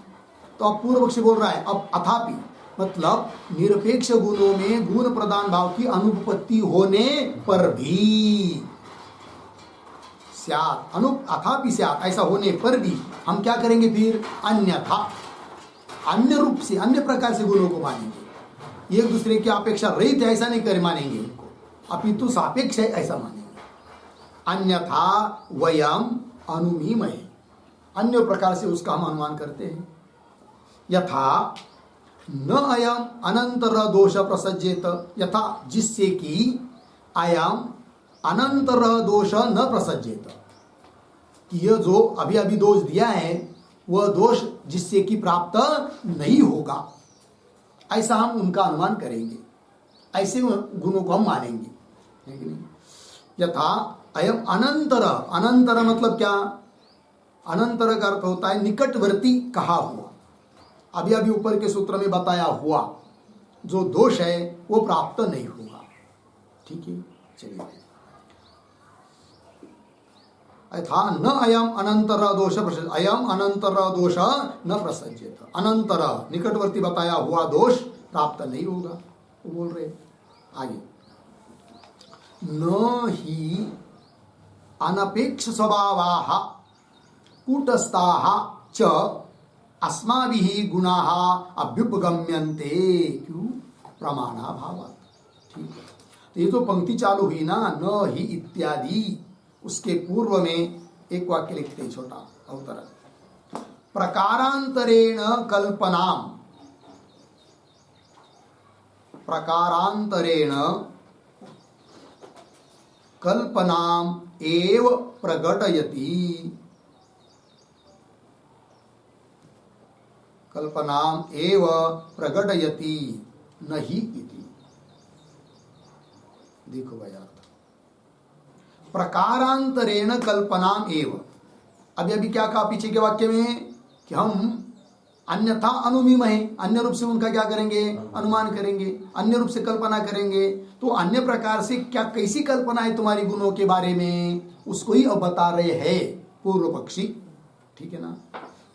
[SPEAKER 1] तो अब पूर्व पक्षी बोल रहा है अब अथापि, मतलब निरपेक्ष गुणों में गुण प्रदान भाव की अनुपपत्ति होने पर भी स्यात्, अथापि स्यात्, ऐसा होने पर भी हम क्या करेंगे फिर, अन्यथा, अन्य रूप से, अन्य प्रकार से गुणों को मानेंगे, एक दूसरे की अपेक्षा रहित है ऐसा नहीं कर मानेंगे उनको, अपितु सापेक्ष है ऐसा मानेंगे। अन्यथा वयम अनुमीमहे, अन्य प्रकार से उसका हम अनुमान करते हैं। यथा न अयम अनंतर दोष प्रसज्जेत, यथा जिससे कि अयम अनंतर दोष न प्रसज्जेत, कि यह जो अभी अभी दोष दिया है वह दोष जिससे कि प्राप्त नहीं होगा, ऐसा हम उनका अनुमान करेंगे, ऐसे गुणों को हम मानेंगे, है कि नहीं। यथा अयम अनंतर, अनंतर मतलब क्या, अनंतर का अर्थ होता है निकटवर्ती कहा हुआ, अभी अभी ऊपर के सूत्र में बताया हुआ जो दोष है वो प्राप्त नहीं होगा। ठीक है, चलिए अथा न अयम अनंतर दोष अयम अनंतर दोष न प्रसज्येत, अनंतर निकटवर्ती बताया हुआ दोष प्राप्त नहीं होगा। वो बोल रहे आगे, न ही अनपेक्ष स्वभावाः कूटस्थाः च अस्माभिः गुणाः अभ्युपगम्यन्ते, क्यों? प्रमाणाभावात्। ठीक है, तो ये जो पंक्ति चालू हुई ना, न ही इत्यादि, उसके पूर्व में एक वाक्य लिखते हैं, छोटा अवतरण, प्रकारांतरेण कल्पनाम, प्रकारांतरेण कल्पनाम एव प्रकटयति, कल्पनाम एव प्रकटयति नहि इति। देखो भाई अर्थ, प्रकारांतरेण कल्पनाम एव, अभी क्या कहा पीछे के वाक्य में कि हम अन्यथा अनुमीम है, अन्य रूप से उनका क्या करेंगे? अनुमान करेंगे, अन्य रूप से कल्पना करेंगे। तो अन्य प्रकार से क्या, कैसी कल्पना है तुम्हारी गुणों के बारे में, उसको ही अब बता रहे हैं पूर्व पक्षी। ठीक है ना,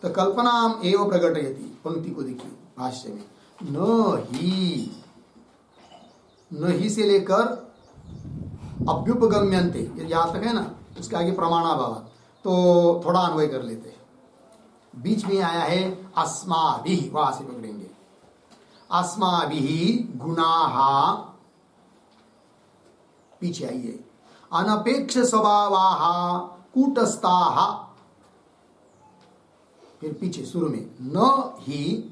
[SPEAKER 1] तो कल्पनाम एव प्रकटयति, पंक्ति को देखिए भाष्य में, न ही से लेकर अभ्युपगम्यन्ते, यहां तक है ना, उसके आगे प्रमाणाभाव, तो थोड़ा अन्वय कर लेते हैं। बीच में आया है अस्माभिः, वहां से पकड़ेंगे, अस्माभिः गुणाः, पीछे आइए, अनपेक्ष स्वभावाः कूटस्थाः, फिर पीछे शुरू में न ही,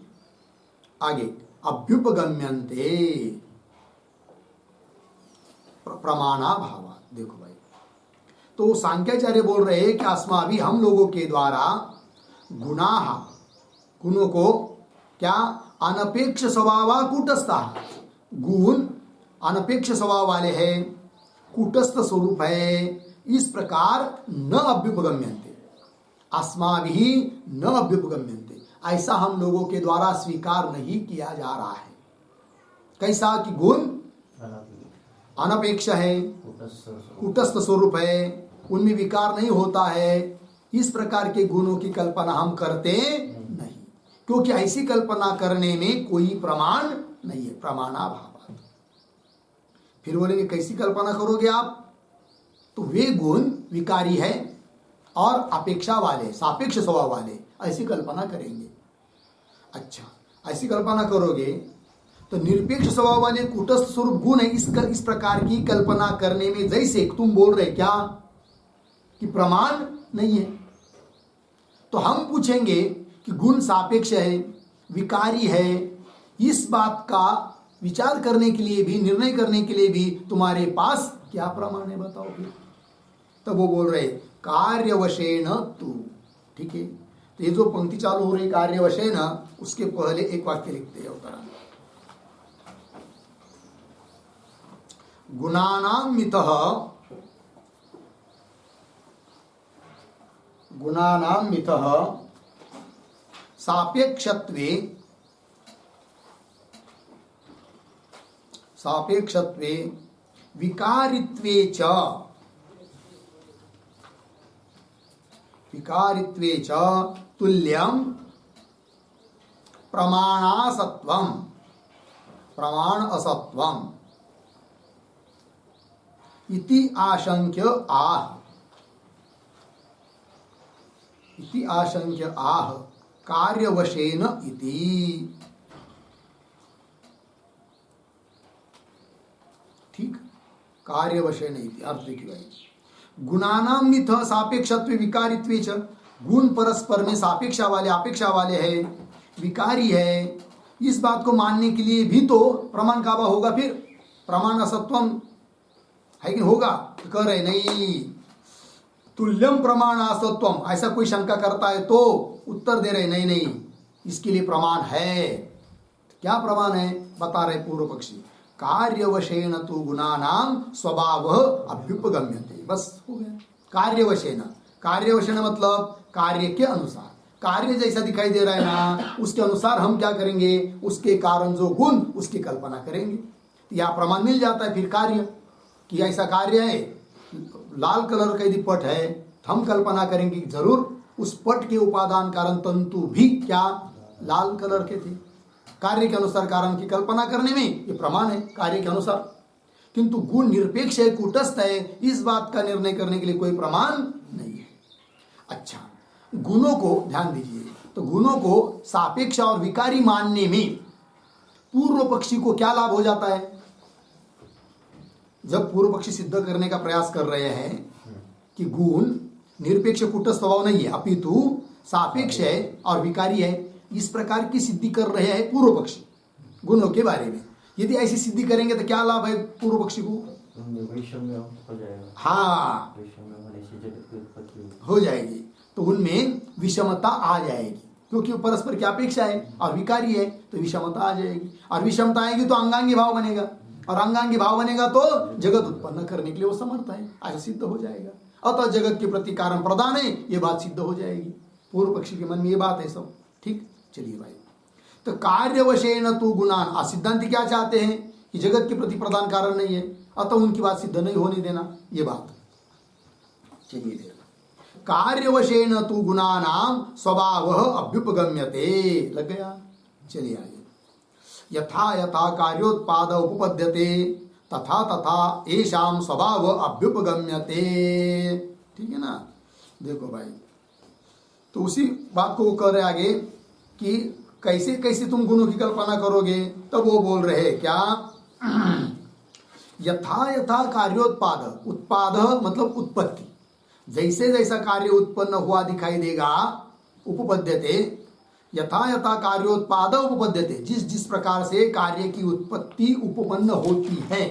[SPEAKER 1] आगे अभ्युपगम्यन्ते प्रमाणाभावात्। देखो भाई, तो सांख्याचार्य बोल रहे हैं कि अस्माभिः, हम लोगों के द्वारा, गुणाः, गुणों को क्या, अनपेक्ष स्वभाव कूटस्थाः, गुण अनपेक्ष स्वभाव वाले हैं, कूटस्थ स्वरूप है, इस प्रकार न अभ्युपगम्यन्ते, अस्माभिः न अभ्युपगम्यन्ते, ऐसा हम लोगों के द्वारा स्वीकार नहीं किया जा रहा है। कैसा कि गुण अनपेक्ष है, कूटस्थ स्वरूप है, उनमें विकार नहीं होता है, इस प्रकार के गुणों की कल्पना हम करते नहीं, क्योंकि ऐसी कल्पना करने में कोई प्रमाण नहीं है, प्रमाणाभाव। फिर बोलेंगे कैसी कल्पना करोगे आप? तो वे गुण विकारी है और अपेक्षा वाले, सापेक्ष स्वभाव वाले, ऐसी कल्पना करेंगे। अच्छा, ऐसी कल्पना करोगे तो निरपेक्ष स्वभाव वाले कूटस्थ स्वरूप गुण है, इस प्रकार की कल्पना करने में जैसे तुम बोल रहे क्या कि प्रमाण नहीं है, तो हम पूछेंगे कि गुण सापेक्ष है, विकारी है, इस बात का विचार करने के लिए भी, निर्णय करने के लिए भी तुम्हारे पास क्या प्रमाण है, बताओ फिर। तब वो बोल रहे कार्यवशेन तू। ठीक है, तो ये जो पंक्ति चालू हो रही कार्यवशेन, उसके पहले एक वाक्य लिखते हैं अवतरण, गुणानां मितः, गुणानां मितः सापेक्षत्वे, सापेक्षत्वे विकारित्वे च, विकारित्वे च तुल्यं प्रमाणासत्वं, प्रमाण असत्वं इति आशंक्य आह, इति आशंक्य आह कार्यवशेन इति। ठीक, कार्यवशेन इति अर्थ देखिए भाई, गुणानां मिथ सापेक्षत्वे विकारित्वे च, गुण परस्पर में सापेक्षा वाले, अपेक्षा वाले है, विकारी है, इस बात को मानने के लिए भी तो प्रमाण काबा होगा। फिर प्रमाण असत्वम है कि होगा, तो कह रहे नहीं, तुल्यम प्रमाण असत्वम, ऐसा कोई शंका करता है तो उत्तर दे रहे नहीं नहीं, इसके लिए प्रमाण है। क्या प्रमाण है? बता रहे पूर्व पक्षी, कार्यवशेन तो गुणानाम स्वभाव अभ्युपगम्यते, बस हो गया। कार्यवशेन, कार्यवशेन मतलब कार्य के अनुसार, कार्य जैसा दिखाई दे रहा है ना, उसके अनुसार हम क्या करेंगे, उसके कारण जो गुण, उसकी कल्पना करेंगे। यहाँ प्रमाण मिल जाता है फिर कार्य कि ऐसा कार्य है, लाल कलर का यदि पट है हम कल्पना करेंगे कि जरूर उस पट के उपादान कारण तंतु भी क्या लाल कलर के थे। कार्य के अनुसार कारण की कल्पना करने में ये प्रमाण है कार्य के अनुसार, किंतु गुण निरपेक्ष है, कूटस्थ है, इस बात का निर्णय करने के लिए कोई प्रमाण नहीं है। अच्छा, गुणों को ध्यान दीजिए, तो गुणों को सापेक्ष और विकारी मानने में पूर्व पक्षी को क्या लाभ हो जाता है? जब पूर्व पक्षी सिद्ध करने का प्रयास कर रहे हैं कि गुण निरपेक्ष कूटस्थ स्वभाव नहीं है अपितु सापेक्ष है और विकारी है, इस प्रकार की सिद्धि कर रहे हैं पूर्व पक्षी गुणों के बारे में, यदि ऐसी सिद्धि करेंगे तो क्या लाभ है पूर्व पक्षी को? हाँ, हो जाएगी, तो उनमें विषमता आ जाएगी, क्योंकि परस्पर की अपेक्षा है और विकारी है, तो विषमता आ जाएगी, और विषमता आएगी तो अंगांगी भाव बनेगा, और अंगांगी भाव बनेगा तो जगत उत्पन्न करने के लिए वो समर्थ है, ऐसा सिद्ध हो जाएगा। अतः जगत के प्रति कारण प्रदान है, ये बात सिद्ध हो जाएगी। पूर्व पक्षी के मन में ये बात है सब। ठीक, चलिए भाई, तो कार्यवशेन तु गुणान, सिद्धांत क्या चाहते हैं कि जगत के प्रति प्रधान कारण नहीं है, अतः उनकी बात सिद्ध नहीं होने देना, ये बात। चलिए, कार्यवशेन तु गुणानाम स्वभाव अभ्युपगम्यते, लग गया। चलिए आगे, यथा यथा कार्योत्पाद उपपद्यते तथा तथा एषाम स्वभाव अभ्युपगम्यते। ठीक है ना, देखो भाई, तो उसी बात को वो कर रहे आगे कि कैसे कैसे तुम गुणों की कल्पना करोगे, तब वो बोल रहे क्या, यथा यथा कार्योत्पाद, उत्पाद मतलब उत्पत्ति, जैसे जैसा कार्य उत्पन्न हुआ दिखाई देगा, उपपद्यते, यथा यथा कार्योत्पाद उपपद्यते, जिस जिस प्रकार से कार्य की उत्पत्ति उपपन्न होती है,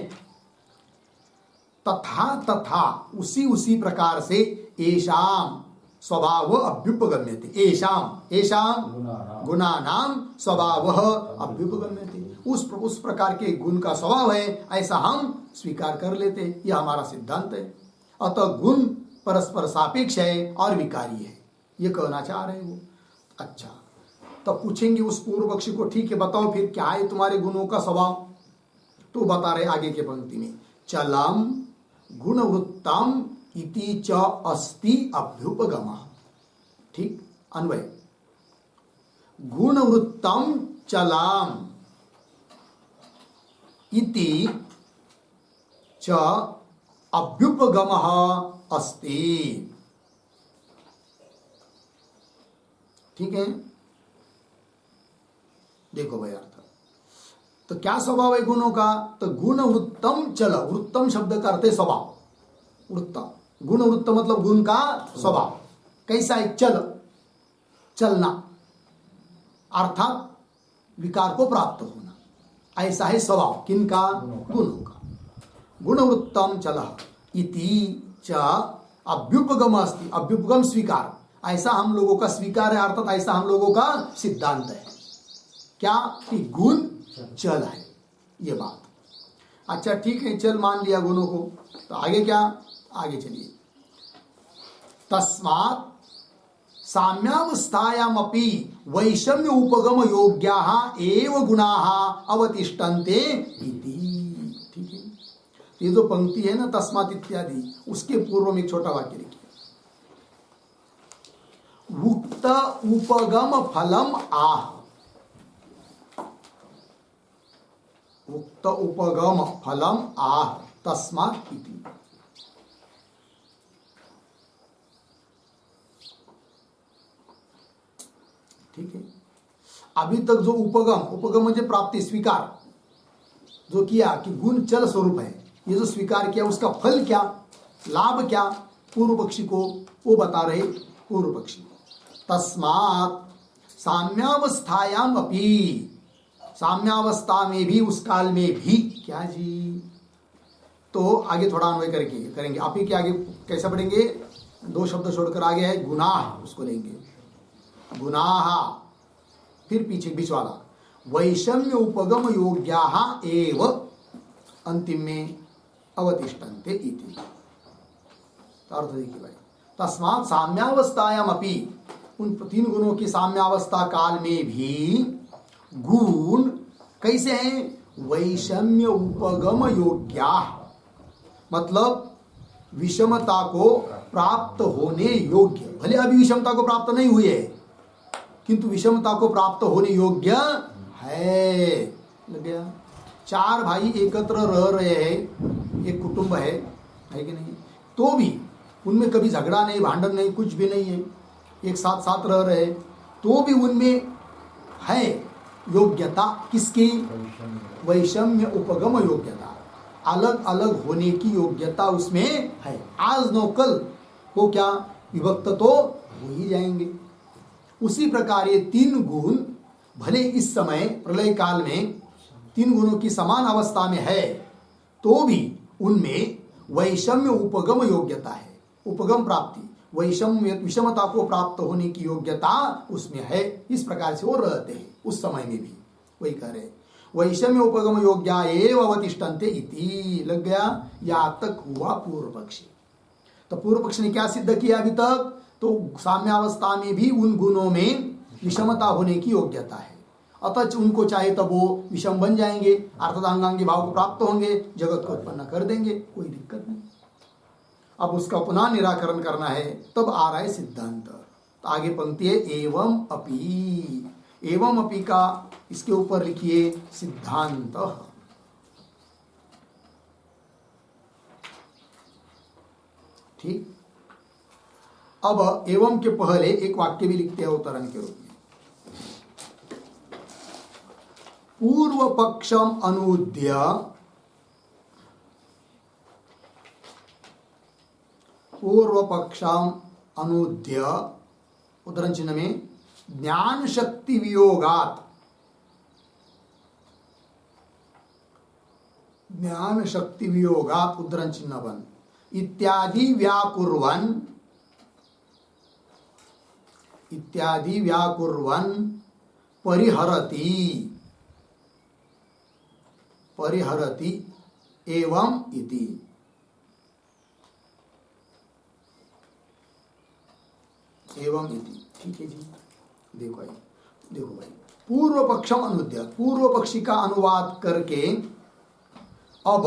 [SPEAKER 1] तथा तथा उसी उसी प्रकार से एषाम स्वभाव अभ्युपगम्यते, एषाम गुणानाम स्वभाव अभ्युपगम्यते, उस प्रकार के गुण का स्वभाव है, ऐसा हम स्वीकार कर लेते, यह हमारा सिद्धांत है। अतः गुण परस्पर सापेक्ष है और विकारी है, ये कहना चाह रहे हैं वो। अच्छा, तब पूछेंगे उस पूर्व पक्षी को, ठीक है बताओ फिर क्या है तुम्हारे गुणों का स्वभाव? तो बता रहे आगे के पंक्ति में, चलम गुणवृत्तम इति च अस्ति अभ्युपगमः। ठीक, अन्वय, गुणवृत्तम चलम इति च अभ्युपगमः अस्ति। ठीक है, देखो भाई अर्थ, तो क्या स्वभाव है गुणों का? तो गुण वृत्तम चल, वृत्तम शब्द का अर्थ है स्वभाव, वृत्तम, गुण वृत्त मतलब गुण का स्वभाव, कैसा है? चल, चलना, अर्थात विकार को प्राप्त होना, ऐसा है स्वभाव किनका? गुणों का। गुणवृत्तम चल इति च अभ्युपगम अस्ति, अभ्युपगम स्वीकार, ऐसा हम लोगों का स्वीकार है, अर्थात ऐसा हम लोगों का सिद्धांत है, क्या कि गुण चल है, ये बात। अच्छा ठीक है, चल मान लिया गुणों को, तो आगे क्या? आगे चलिए, तस्मात् साम्यावस्थायामपि वैषम्य उपगम योग्याः एव गुणाः अवतिष्ठन्ते इति। ठीक है, ये जो पंक्ति है ना तस्मात् इत्यादि, उसके पूर्व में एक छोटा वाक्य लिखिए, उक्त उपगम फलम आह, उक्त उपगम फलम आह तस्मात् इति। ठीक है, अभी तक जो उपगम म्हणजे प्राप्ति, स्वीकार जो किया कि गुण चल स्वरूप है, ये जो स्वीकार किया उसका फल क्या, लाभ क्या पूर्व पक्षी को, वो बता रहे पूर्व पक्षी। तस्मात् साम्यावस्थायाम अपि, साम्यावस्था में भी, उस काल में भी, क्या जी? तो आगे थोड़ा अन्वय करके करेंगे, आप ही के आगे कैसा पढ़ेंगे? दो शब्द छोड़कर आगे है गुनाह, उसको लेंगे गुनाह, फिर पीछे बीच वाला वैषम्य उपगम योग्याः एव, अंतिम में अवतिष्ठन्ते इति। अर्थ देखिए भाई, तस्मात् साम्यावस्थायाम अपि, उन तीन गुणों की साम्यावस्था काल में भी गुण कैसे हैं? वैषम्य उपगम योग्या, मतलब विषमता को प्राप्त होने योग्य, भले अभी विषमता को प्राप्त नहीं हुई है किंतु विषमता को प्राप्त होने योग्य है। लग गया? चार भाई एकत्र रह रहे हैं, एक कुटुंब है कि नहीं, तो भी उनमें कभी झगड़ा नहीं, भांडन नहीं, कुछ भी नहीं है, एक साथ साथ रह रहे हैं, तो भी उनमें है योग्यता किसकी? वैषम्य उपगम योग्यता, अलग अलग होने की योग्यता उसमें है। आज न कल वो क्या विभक्त तो हो ही जाएंगे। उसी प्रकार ये तीन गुण भले इस समय प्रलय काल में तीन गुणों की समान अवस्था में है, तो भी उनमें वैषम्य उपगम योग्यता है, उपगम प्राप्ति, वैषम्य विषमता को प्राप्त होने की योग्यता उसमें है। इस प्रकार से वो रहते हैं उस समय में भी। वही कह रहे वैषम्य उपगम योग्या एव अवतिष्ठन्ते इति। लग गया? या तक हुआ पूर्व पक्षी। तो पूर्व पक्ष ने क्या सिद्ध किया अभी तक? तो साम्यावस्था में भी उन गुणों में विषमता होने की योग्यता है, अतः उनको चाहे तब वो विषम बन जाएंगे, अर्थांगांगी भाव को प्राप्त होंगे, जगत को उत्पन्न कर देंगे, कोई दिक्कत नहीं। अब उसका पुनः निराकरण करना है, तब आ रहा है सिद्धांत। तो आगे पंक्ति है एवं अपि। एवं अपि का इसके ऊपर लिखिए सिद्धांत। ठीक। अब एवं के पहले एक वाक्य भी लिखते हैं उदाहरण के रूप में। पूर्व पक्षम अनुद्य पूर्व पक्षम अनुद्य उदाहरण चिन्ह में ज्ञान शक्ति वियोगात, ज्ञान शक्ति वियोगात उदाहरण चिन्ह बन इत्यादि व्याकुर्वन्, इत्यादि व्याकुर्वन् परिहरति, परिहरति एवं इति। एवं इति। ठीक है जी। देखो भाई, देखो भाई, पूर्व पक्षम अनुद्य, पूर्व पक्षी का अनुवाद करके अब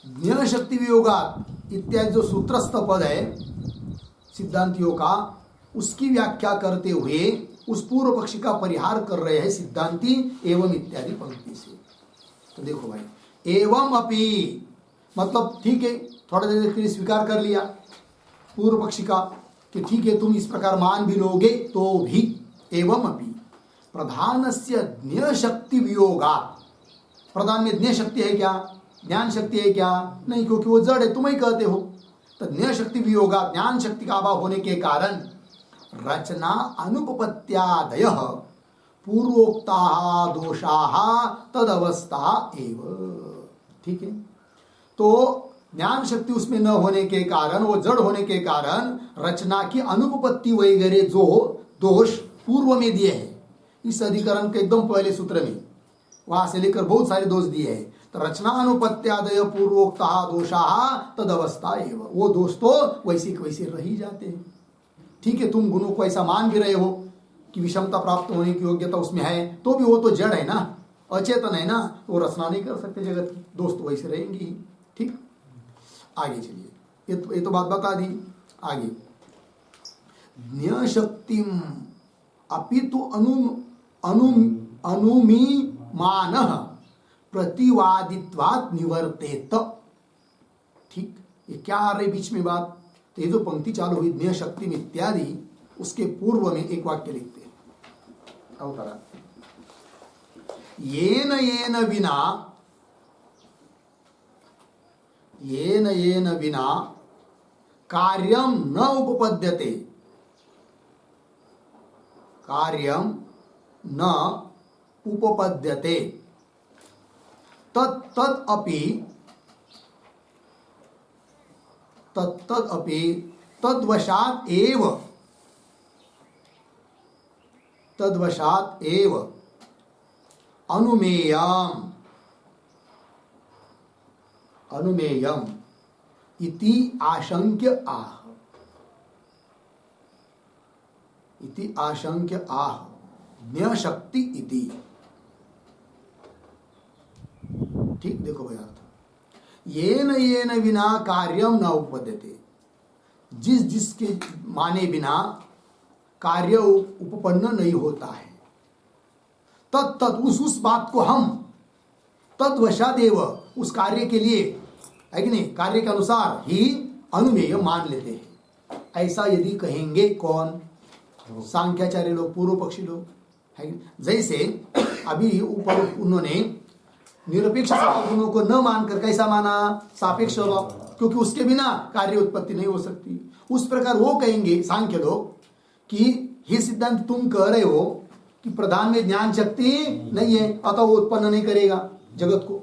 [SPEAKER 1] ज्ञान शक्ति वियोगात इत्यादि जो सूत्रस्थ पद है सिद्धांतियों का, उसकी व्याख्या करते हुए उस पूर्व पक्षी का परिहार कर रहे हैं सिद्धांती एवं इत्यादि पंक्ति से। तो देखो भाई, एवं अपि मतलब ठीक है, थोड़ा देर के लिए स्वीकार कर लिया पूर्व पक्षी का कि ठीक है तुम इस प्रकार मान भी लोगे, तो भी एवं अपि प्रधानस्य ज्ञ शक्ति वियोगात, प्रधान में ज्ञ शक्ति है क्या? ज्ञान शक्ति है क्या? नहीं, क्योंकि वो जड़ है, तुम ही कहते हो। तो ज्ञ शक्ति वियोगात, ज्ञान शक्ति का अभाव होने के कारण रचना अनुपपत्यादय पूर्वोक्ता दोषा तदवस्था एव। ठीक है, तो ज्ञान शक्ति उसमें न होने के कारण, वो जड़ होने के कारण रचना की अनुपपत्ति वगैरह जो दोष पूर्व में दिए हैं, इस अधिकरण के एकदम पहले सूत्र में वहां से लेकर बहुत सारे दोष दिए हैं। तो रचना अनुपत्यादय पूर्वोक्ता दोषा तदवस्था एव, वो दोष तो वैसे के वैसे रह ही जाते हैं। ठीक है, तुम गुणों को ऐसा मान भी रहे हो कि विषमता प्राप्त होने की योग्यता उसमें है, तो भी वो तो जड़ है ना, अचेतन है ना, वो रचना नहीं कर सकते जगत की, दोष तो वैसे रहेंगे ही। ठीक, आगे चलिए, ये तो बात बता दी। आगे ज्ञ शक्तिम अपितु अनुमीमान प्रतिवादित्वात् निवर्तेत। ठीक, ये क्या आ रही बीच में बात? तो ये जो पंक्ति चालू हुई ज्ञ शक्तिम इत्यादि, उसके पूर्व में एक वाक्य लिखते हैं, अवतरा येन येन विना, येन येन विना कार्यम न उपपद्यते, कार्यम न उपपद्यते तत्तद अपि, तत्तद अपि तद्वशात् एव, तद्वशात् एव अनुमेयम्, अनुमेयम् इति आशंक्य आह, इति आशंक्य आह ज्ञ शक्ति इति। ठीक, देखो भाई अर्थ, येन येन विना कार्यम न उपपद्यते, जिस जिसके माने बिना कार्य उपपन्न नहीं होता है, तत् उस बात को हम तद्वशादेव उस कार्य के लिए, है कि नहीं, कार्य के अनुसार ही अनुमेय मान लेते हैं। ऐसा यदि कहेंगे कौन? सांख्याचार्य लोग, पूर्व पक्षी लोग, है। जैसे अभी ऊपर उन्होंने निरपेक्ष स्वभाव गुणों को न मानकर कैसा माना? सापेक्ष स्वभाव, क्योंकि उसके बिना कार्य उत्पत्ति नहीं हो सकती। उस प्रकार वो कहेंगे सांख्य लोग कि ये सिद्धांत तुम कह रहे हो कि प्रधान में ज्ञान शक्ति नहीं है, अतः वो उत्पन्न नहीं करेगा जगत को।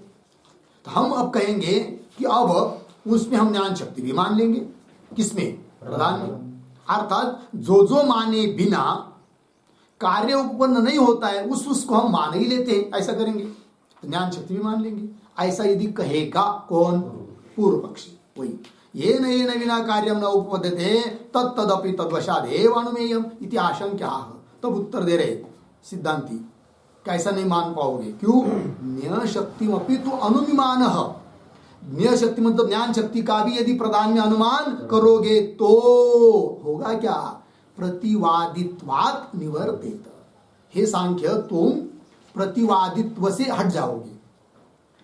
[SPEAKER 1] तो हम अब कहेंगे कि अब उसमें हम ज्ञान शक्ति भी मान लेंगे। किसमें? प्रधान में। अर्थात जो माने बिना कार्य उत्पन्न नहीं होता है उसको हम मान ही लेते हैं, ऐसा करेंगे। तो ज्ञान शक्ति भी मान लेंगे। ऐसा यदि कहेगा कौन? पूर्व पक्षी। वही ये न विना कार्यम न उपपद्यते तत्तदपि तद्वशादेव अनुमेयम इति आशंक्याः। तब उत्तर दे रहे सिद्धांती, कैसा नहीं मान पाओगे? क्यों? ज्ञान शक्ति अपि तो अनुमिमानः। ज्ञान शक्ति मतलब ज्ञान शक्ति का भी यदि प्रधान में अनुमान करोगे तो होगा क्या? प्रतिवादित्वात् निवर्तेत। हे सांख्य, तुम प्रतिवादित्व से हट जाओगे,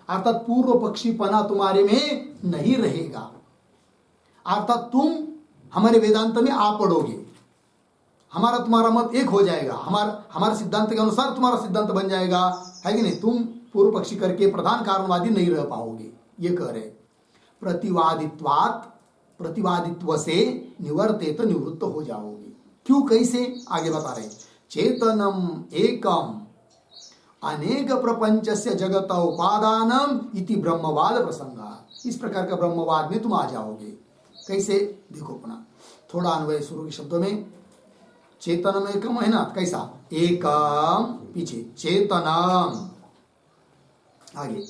[SPEAKER 1] अर्थात पूर्व पक्षीपना तुम्हारे में नहीं रहेगा। अर्थात तुम हमारे वेदांत में आ पड़ोगे, हमारा तुम्हारा मत एक हो जाएगा, हमारे सिद्धांत के अनुसार तुम्हारा सिद्धांत बन जाएगा, है कि नहीं? तुम पूर्व पक्षी करके प्रधान कारणवादी नहीं रह पाओगे, ये कह रहे। प्रतिवादित्वात्, प्रतिवादित्व से निवर्तेत, निवृत्त हो जाओगे। क्यों? कैसे? आगे बता रहे। चेतनम एकम अनेक प्रपंचस्य जगत उपादानम इति ब्रह्मवाद प्रसंगात्। इस प्रकार का ब्रह्मवाद में तुम आ जाओगे। कैसे? देखो अपना थोड़ा अन्वय शुरू के शब्दों में। चेतनम एकम है ना, कैसा? एकम, पीछे चेतनम, आगे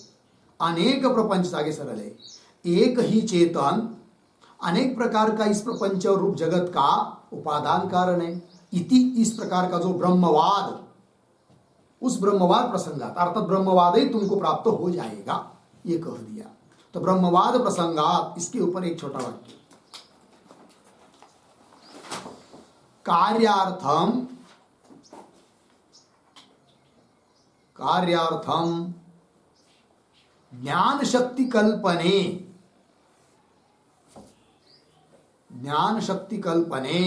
[SPEAKER 1] अनेक प्रपंच, आगे सरल है। एक ही चेतन अनेक प्रकार का इस प्रपंच और रूप जगत का उपादान कारण है। इति, इस प्रकार का जो ब्रह्मवाद, उस ब्रह्मवाद प्रसंगात, अर्थात ब्रह्मवाद ही तुमको प्राप्त हो जाएगा, ये कह दिया। तो ब्रह्मवाद प्रसंगात, इसके ऊपर एक छोटा वाक्य। कार्यार्थम ज्ञान शक्ति कल्पने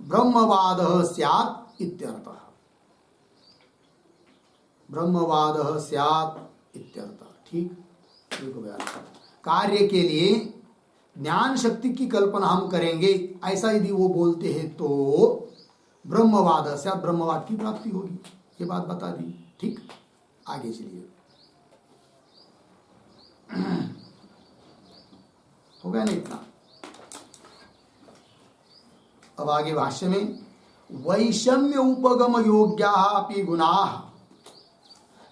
[SPEAKER 1] ब्रह्मवादः स्यात् इत्यर्थः। ब्रह्मवादः स्यात् इत्यर्थः। ठीक, कार्य के लिए ज्ञान शक्ति की कल्पना हम करेंगे, ऐसा यदि वो बोलते हैं तो ब्रह्मवादः स्यात्, ब्रह्मवाद की प्राप्ति होगी। ये बात बता दी। ठीक, आगे चलिए। हो गया ना इतना? अब आगे भाष्य में वैषम्य उपगम योग्याः अपि गुणाः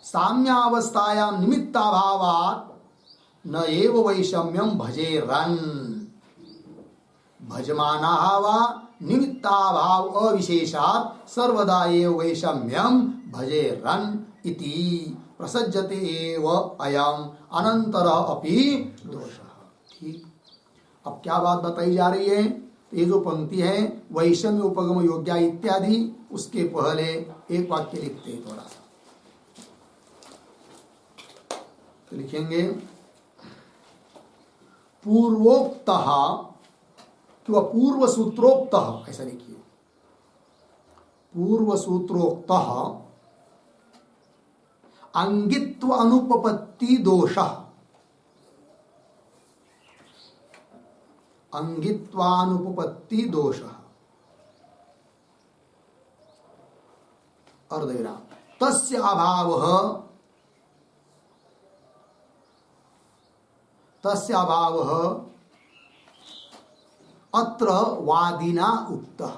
[SPEAKER 1] साम्यावस्थायां निमित्ताभावात् न एव वैषम्यं भजेरन्। भजमानाः वा निमित्ताभाव अविशेषात् सर्वदा एव वैषम्यं भजेरन् इति प्रसज्जते एव अयम् अनन्तरः अपि दोषः। ठीक, अब क्या बात बताई जा रही है? ये जो पंक्ति है वैषम्य उपगम योग्या इत्यादि, उसके पहले एक वाक्य लिखते हैं थोड़ा सा। तो लिखेंगे पूर्वोक्तः किंवा पूर्व सूत्रोक्तः, ऐसा लिखिए। पूर्व सूत्रोक्तः अंगित्व अनुपपत्ति दोषः, अंगित्वानुपपत्ति दोषः, अर्धविराम, तस्य अभावः अत्र वादिना उक्तः।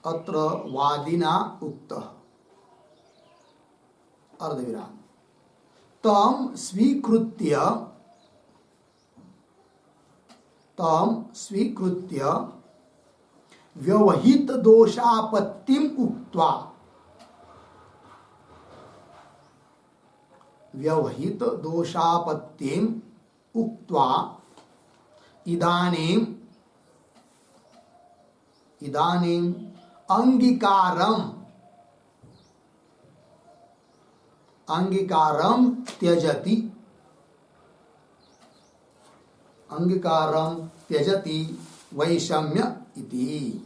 [SPEAKER 1] अत्र वादिना उक्तः, अर्धविराम, तम स्वीकृत्य व्यवहित दोषापत्तिम उक्त्वा, व्यवहित दोषापत्तिम उक्त्वा इदानीम अंगीकारम त्यजति वैषम्य इति।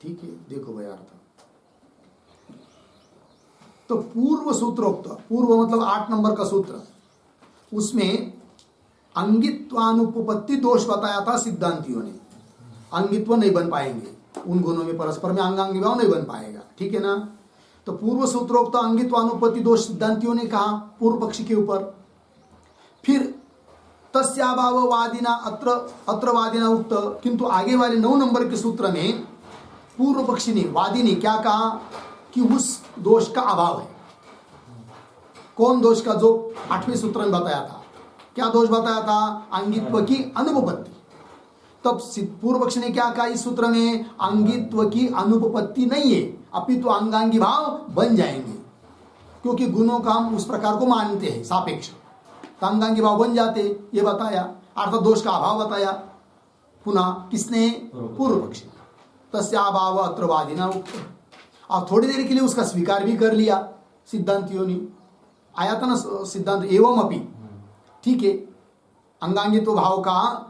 [SPEAKER 1] ठीक है, देखो भाई अर्थ। तो पूर्व सूत्रोक्त, पूर्व मतलब 8 नंबर का सूत्र, उसमें अंगित्वानुपपत्ति दोष बताया था सिद्धांतियों ने। अंगित्व नहीं बन पाएंगे उन गुणों में, परस्पर में अंगांगी भाव नहीं बन पाएगा, ठीक है ना। तो पूर्व सूत्रोक्त अंगित्वानुपपत्ति दोष सिद्धांतियों ने कहा पूर्व पक्षी के ऊपर। फिर तस्याभाववादिना अत्र वादिना उक्त, किंतु आगे वाले 9 नंबर के सूत्र में पूर्व पक्षी ने, वादी ने क्या कहा कि उस दोष का अभाव है। कौन दोष का? जो 8वें सूत्र में बताया था। क्या दोष बताया था? अंगित्व की अनुपपत्ति। तब पूर्व पक्ष ने क्या कहा इस सूत्र में? अंगित्व की अनुपपत्ति नहीं है, अपितु अंगांगी भाव बन जाएंगे, क्योंकि गुणों का हम उस प्रकार को मानते हैं सापेक्ष, तो अंगांगी भाव बन जाते, ये बताया। अर्थात दोष का अभाव बताया। पुनः किसने? पूर्व पक्षी। तस्याभाव अत्र वादिना उक्त। अब थोड़ी देर के लिए उसका स्वीकार भी कर लिया सिद्धांतियों ने। आया था ना सिद्धांत एवं अपि, ठीक है, अंगांगित्व भाव का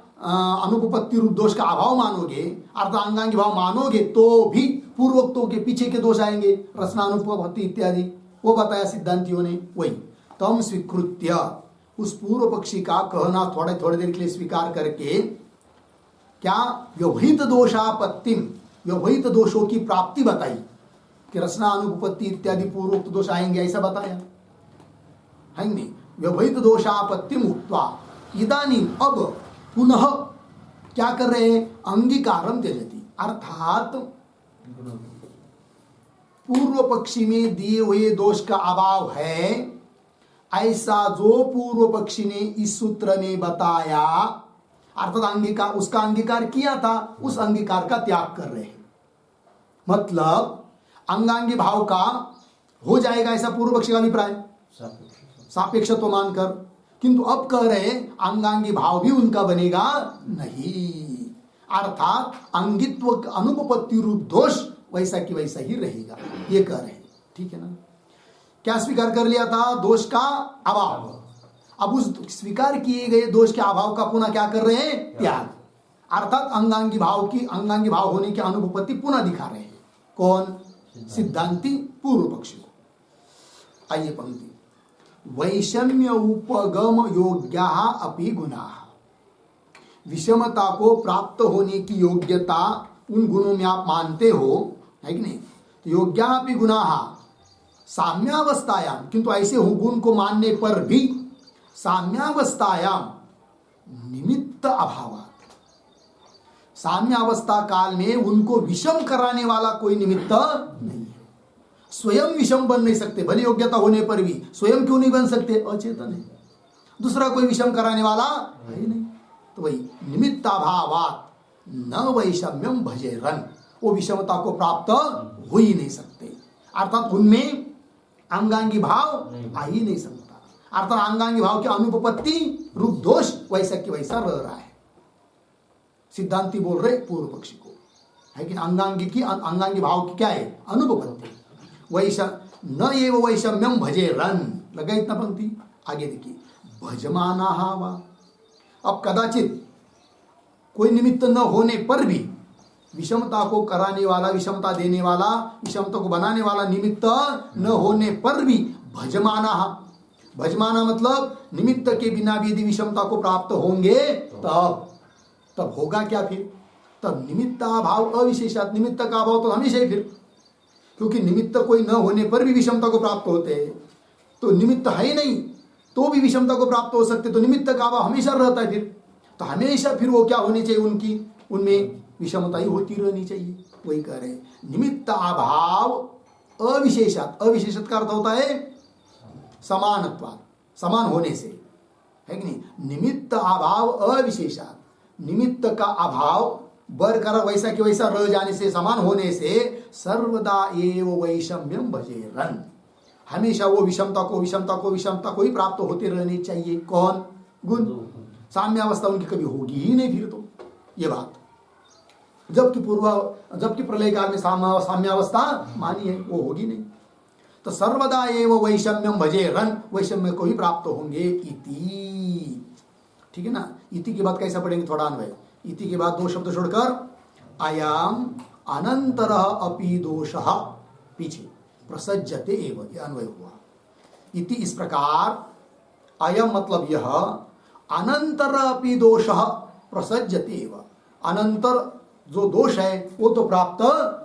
[SPEAKER 1] अनुपपत्ति रूप दोष का अभाव मानोगे, अर्थात अंगांगी भाव मानोगे, तो भी पूर्वोक्तों के पीछे के दोष आएंगे, रचनानुपपत्ति इत्यादि, वो बताया सिद्धांतियों ने। वही तम स्वीकृत्य, उस पूर्व पक्षी का कहना थोड़े देर के लिए स्वीकार करके, क्या व्यवहित दोषापत्तिम, व्यवहित दोषों की प्राप्ति बताई कि रचना अनुपपत्ति इत्यादि पूर्वोक्त दोष आएंगे, ऐसा बताया है नहीं। व्यवहित दोषापत्तिम उक्त्वा इदानीम, अब पुनः क्या कर रहे हैं? अंगीकारम त्यजति, अर्थात पूर्व पक्षी में दिए हुए दोष का अभाव है, ऐसा जो पूर्व पक्षी ने इस सूत्र में बताया, अर्थात अंगीकार, उसका अंगीकार किया था, उस अंगीकार का त्याग कर रहे हैं। मतलब अंगांगी भाव का हो जाएगा ऐसा पूर्व पक्षी का अभिप्राय, सापेक्ष तो मानकर, किंतु अब कह रहे अंगांगी भाव भी उनका बनेगा नहीं, अर्थात अंगित्व अनुपपत्ति रूप दोष वैसा कि वैसा ही रहेगा, ये कह रहे हैं। ठीक है ना। क्या स्वीकार कर लिया था? दोष का अभाव। अब उस स्वीकार किए गए दोष के अभाव का पुनः क्या कर रहे हैं? त्याग, अर्थात अंगांगी भाव होने की अनुपपत्ति पुनः दिखा रहे हैं। कौन? सिद्धांति पूर्व पक्षी को। आइए पंक्ति, वैषम्य उपगम योग्या अपि गुणा, विषमता को प्राप्त होने की योग्यता उन गुणों में आप मानते हो, है कि नहीं? तो योग्या अपि गुणा साम्यावस्थायाम, किंतु ऐसे गुण को मानने पर भी साम्यावस्थायाम निमित्त अभावात, साम्यावस्था काल में उनको विषम कराने वाला कोई निमित्त नहीं है। स्वयं विषम बन नहीं सकते, भले योग्यता होने पर भी स्वयं क्यों नहीं बन सकते? अचेतन है, दूसरा कोई विषम कराने वाला है नहीं। तो वही निमित्ताभावात न वैषम्यम भजेरन, वो विषमता को प्राप्त हो ही नहीं सकते, अर्थात उनमें अंगांगी भाव आ ही नहीं सकता, अर्थात अंगांगी भाव की अनुपपत्ति रूप दोष वैसा कि वैसा रह रहा है। सिद्धांति बोल रहे पूर्व पक्षी को, है कि अंगांगी भाव की क्या है? अनुपपत्ति। न एव वैषम्यम भजेरन, लगा इतना पंक्ति। आगे देखिए, भजमाना वा, अब कदाचित कोई निमित्त न होने पर भी विषमता को कराने वाला, विषमता देने वाला, विषमता को बनाने वाला निमित्त न होने पर भी भजमाना, भजमाना मतलब निमित्त के बिना भी यदि विषमता को प्राप्त होंगे तब होगा क्या फिर? तब निमित्ताभाव अविशेषात, निमित्त का अभाव तो हमेशा ही फिर, क्योंकि निमित्त कोई न होने पर भी विषमता को प्राप्त होते हैं, तो निमित्त है ही नहीं तो भी विषमता को प्राप्त हो सकते, तो निमित्त का अभाव हमेशा रहता है फिर, तो हमेशा फिर वो क्या होनी चाहिए? उनमें विषमता ही होती रहनी चाहिए। वही कह रहे निमित्त अभाव अविशेषात, अविशेषात का अर्थ होता है समानत्वात्, समान होने से, है कि नहीं? निमित्त अभाव अविशेषात, निमित्त का अभाव बरकरार वैसा कि वैसा रह जाने से, समान होने से, सर्वदा एव वैषम्यम भजेरन, हमेशा वो विषमता को ही प्राप्त होते रहने चाहिए। कौन? गुण। साम्यावस्था उनकी कभी होगी ही नहीं फिर तो ये बात। जबकि प्रलय काल में साम्यावस्था मानी है, वो होगी नहीं। तो सर्वदा एव वैषम्यम भजे रन, वैषम्य को ही प्राप्त होंगे इति। ठीक है ना। इति के बाद कैसा पढ़ेंगे? थोड़ा अन्वय। इति के बाद दो शब्द छोड़कर अयम अनंतर अपि दोषः पीछे प्रसज्जते एव, यह अन्वय हुआ। इति इस प्रकार, अयम मतलब यह, अनंतर अपि दोषः प्रसज्जते एव, अनंतर जो दोष है वो तो प्राप्त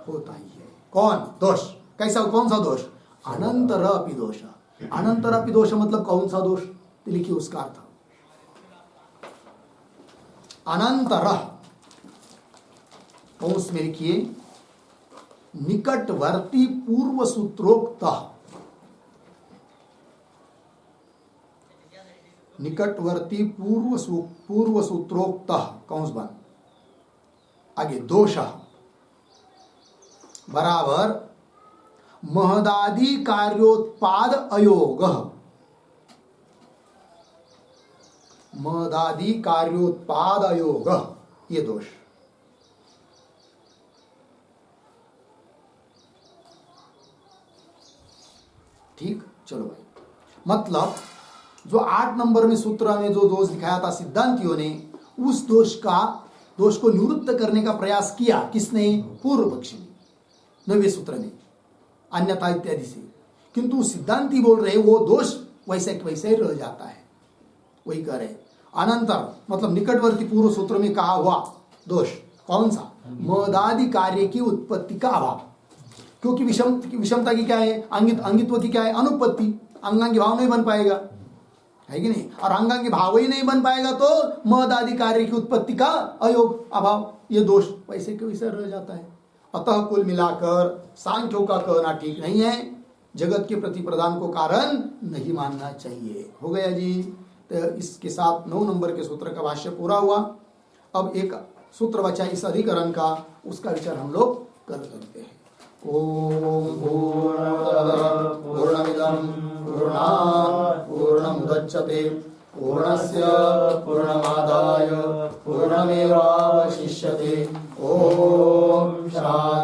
[SPEAKER 1] होता ही है। कौन दोष? कैसा? कौन सा दोष? अनंतर अपि दोष। अनंतर अपि दोष मतलब कौन सा दोष? तो लिखिए उसका अर्थ। अनंतर उसमें लिखिए निकटवर्ती पूर्व सूत्रोक्त, निकटवर्ती पूर्व सूत्रोक्त कौंस बन आगे दोष बराबर महदादि कार्योत्पाद अयोग, महदादि कार्योत्पाद अयोग, ये दोष। ठीक, चलो भाई। मतलब जो 8 नंबर में सूत्र में जो दोष दिखाया था सिद्धांतियों ने, उस दोष को निवृत्त करने का प्रयास किया। किसने? पूर्व पक्षी ने, 9वें सूत्र में, अन्यथा इत्यादि से। किंतु सिद्धांती बोल रहे वो दोष वैसे वैसे ही रह जाता है। वही कह रहे अनंतर मतलब निकटवर्ती पूर्व सूत्र में कहा हुआ दोष कौन सा? मदादि कार्य की उत्पत्ति का अभाव। क्योंकि विषमता की क्या है? अंगित्व की क्या है? अनुपत्ति। अंगांगी भाव नहीं बन पाएगा, है कि नहीं? और अंगांगी भाव ही नहीं बन पाएगा तो मद आदि कार्य की उत्पत्ति का अयोग, अभाव, ये दोष वैसे के वैसे रह जाता है। अतः कुल मिलाकर सांख्यों का कहना ठीक नहीं है, जगत के प्रति प्रदान को कारण नहीं मानना चाहिए। हो गया जी। तो इसके साथ 9 नंबर के सूत्र का भाष्य पूरा हुआ। अब एक सूत्र बचा इस अधिकरण का, उसका विचार हम लोग कर सकते हैं। ओम पूर्णमिदं पूर्णात् पूर्णमुदच्यते पूर्णस्य पूर्णमादाय पूर्णमेवावशिष्यते। ओम शांति।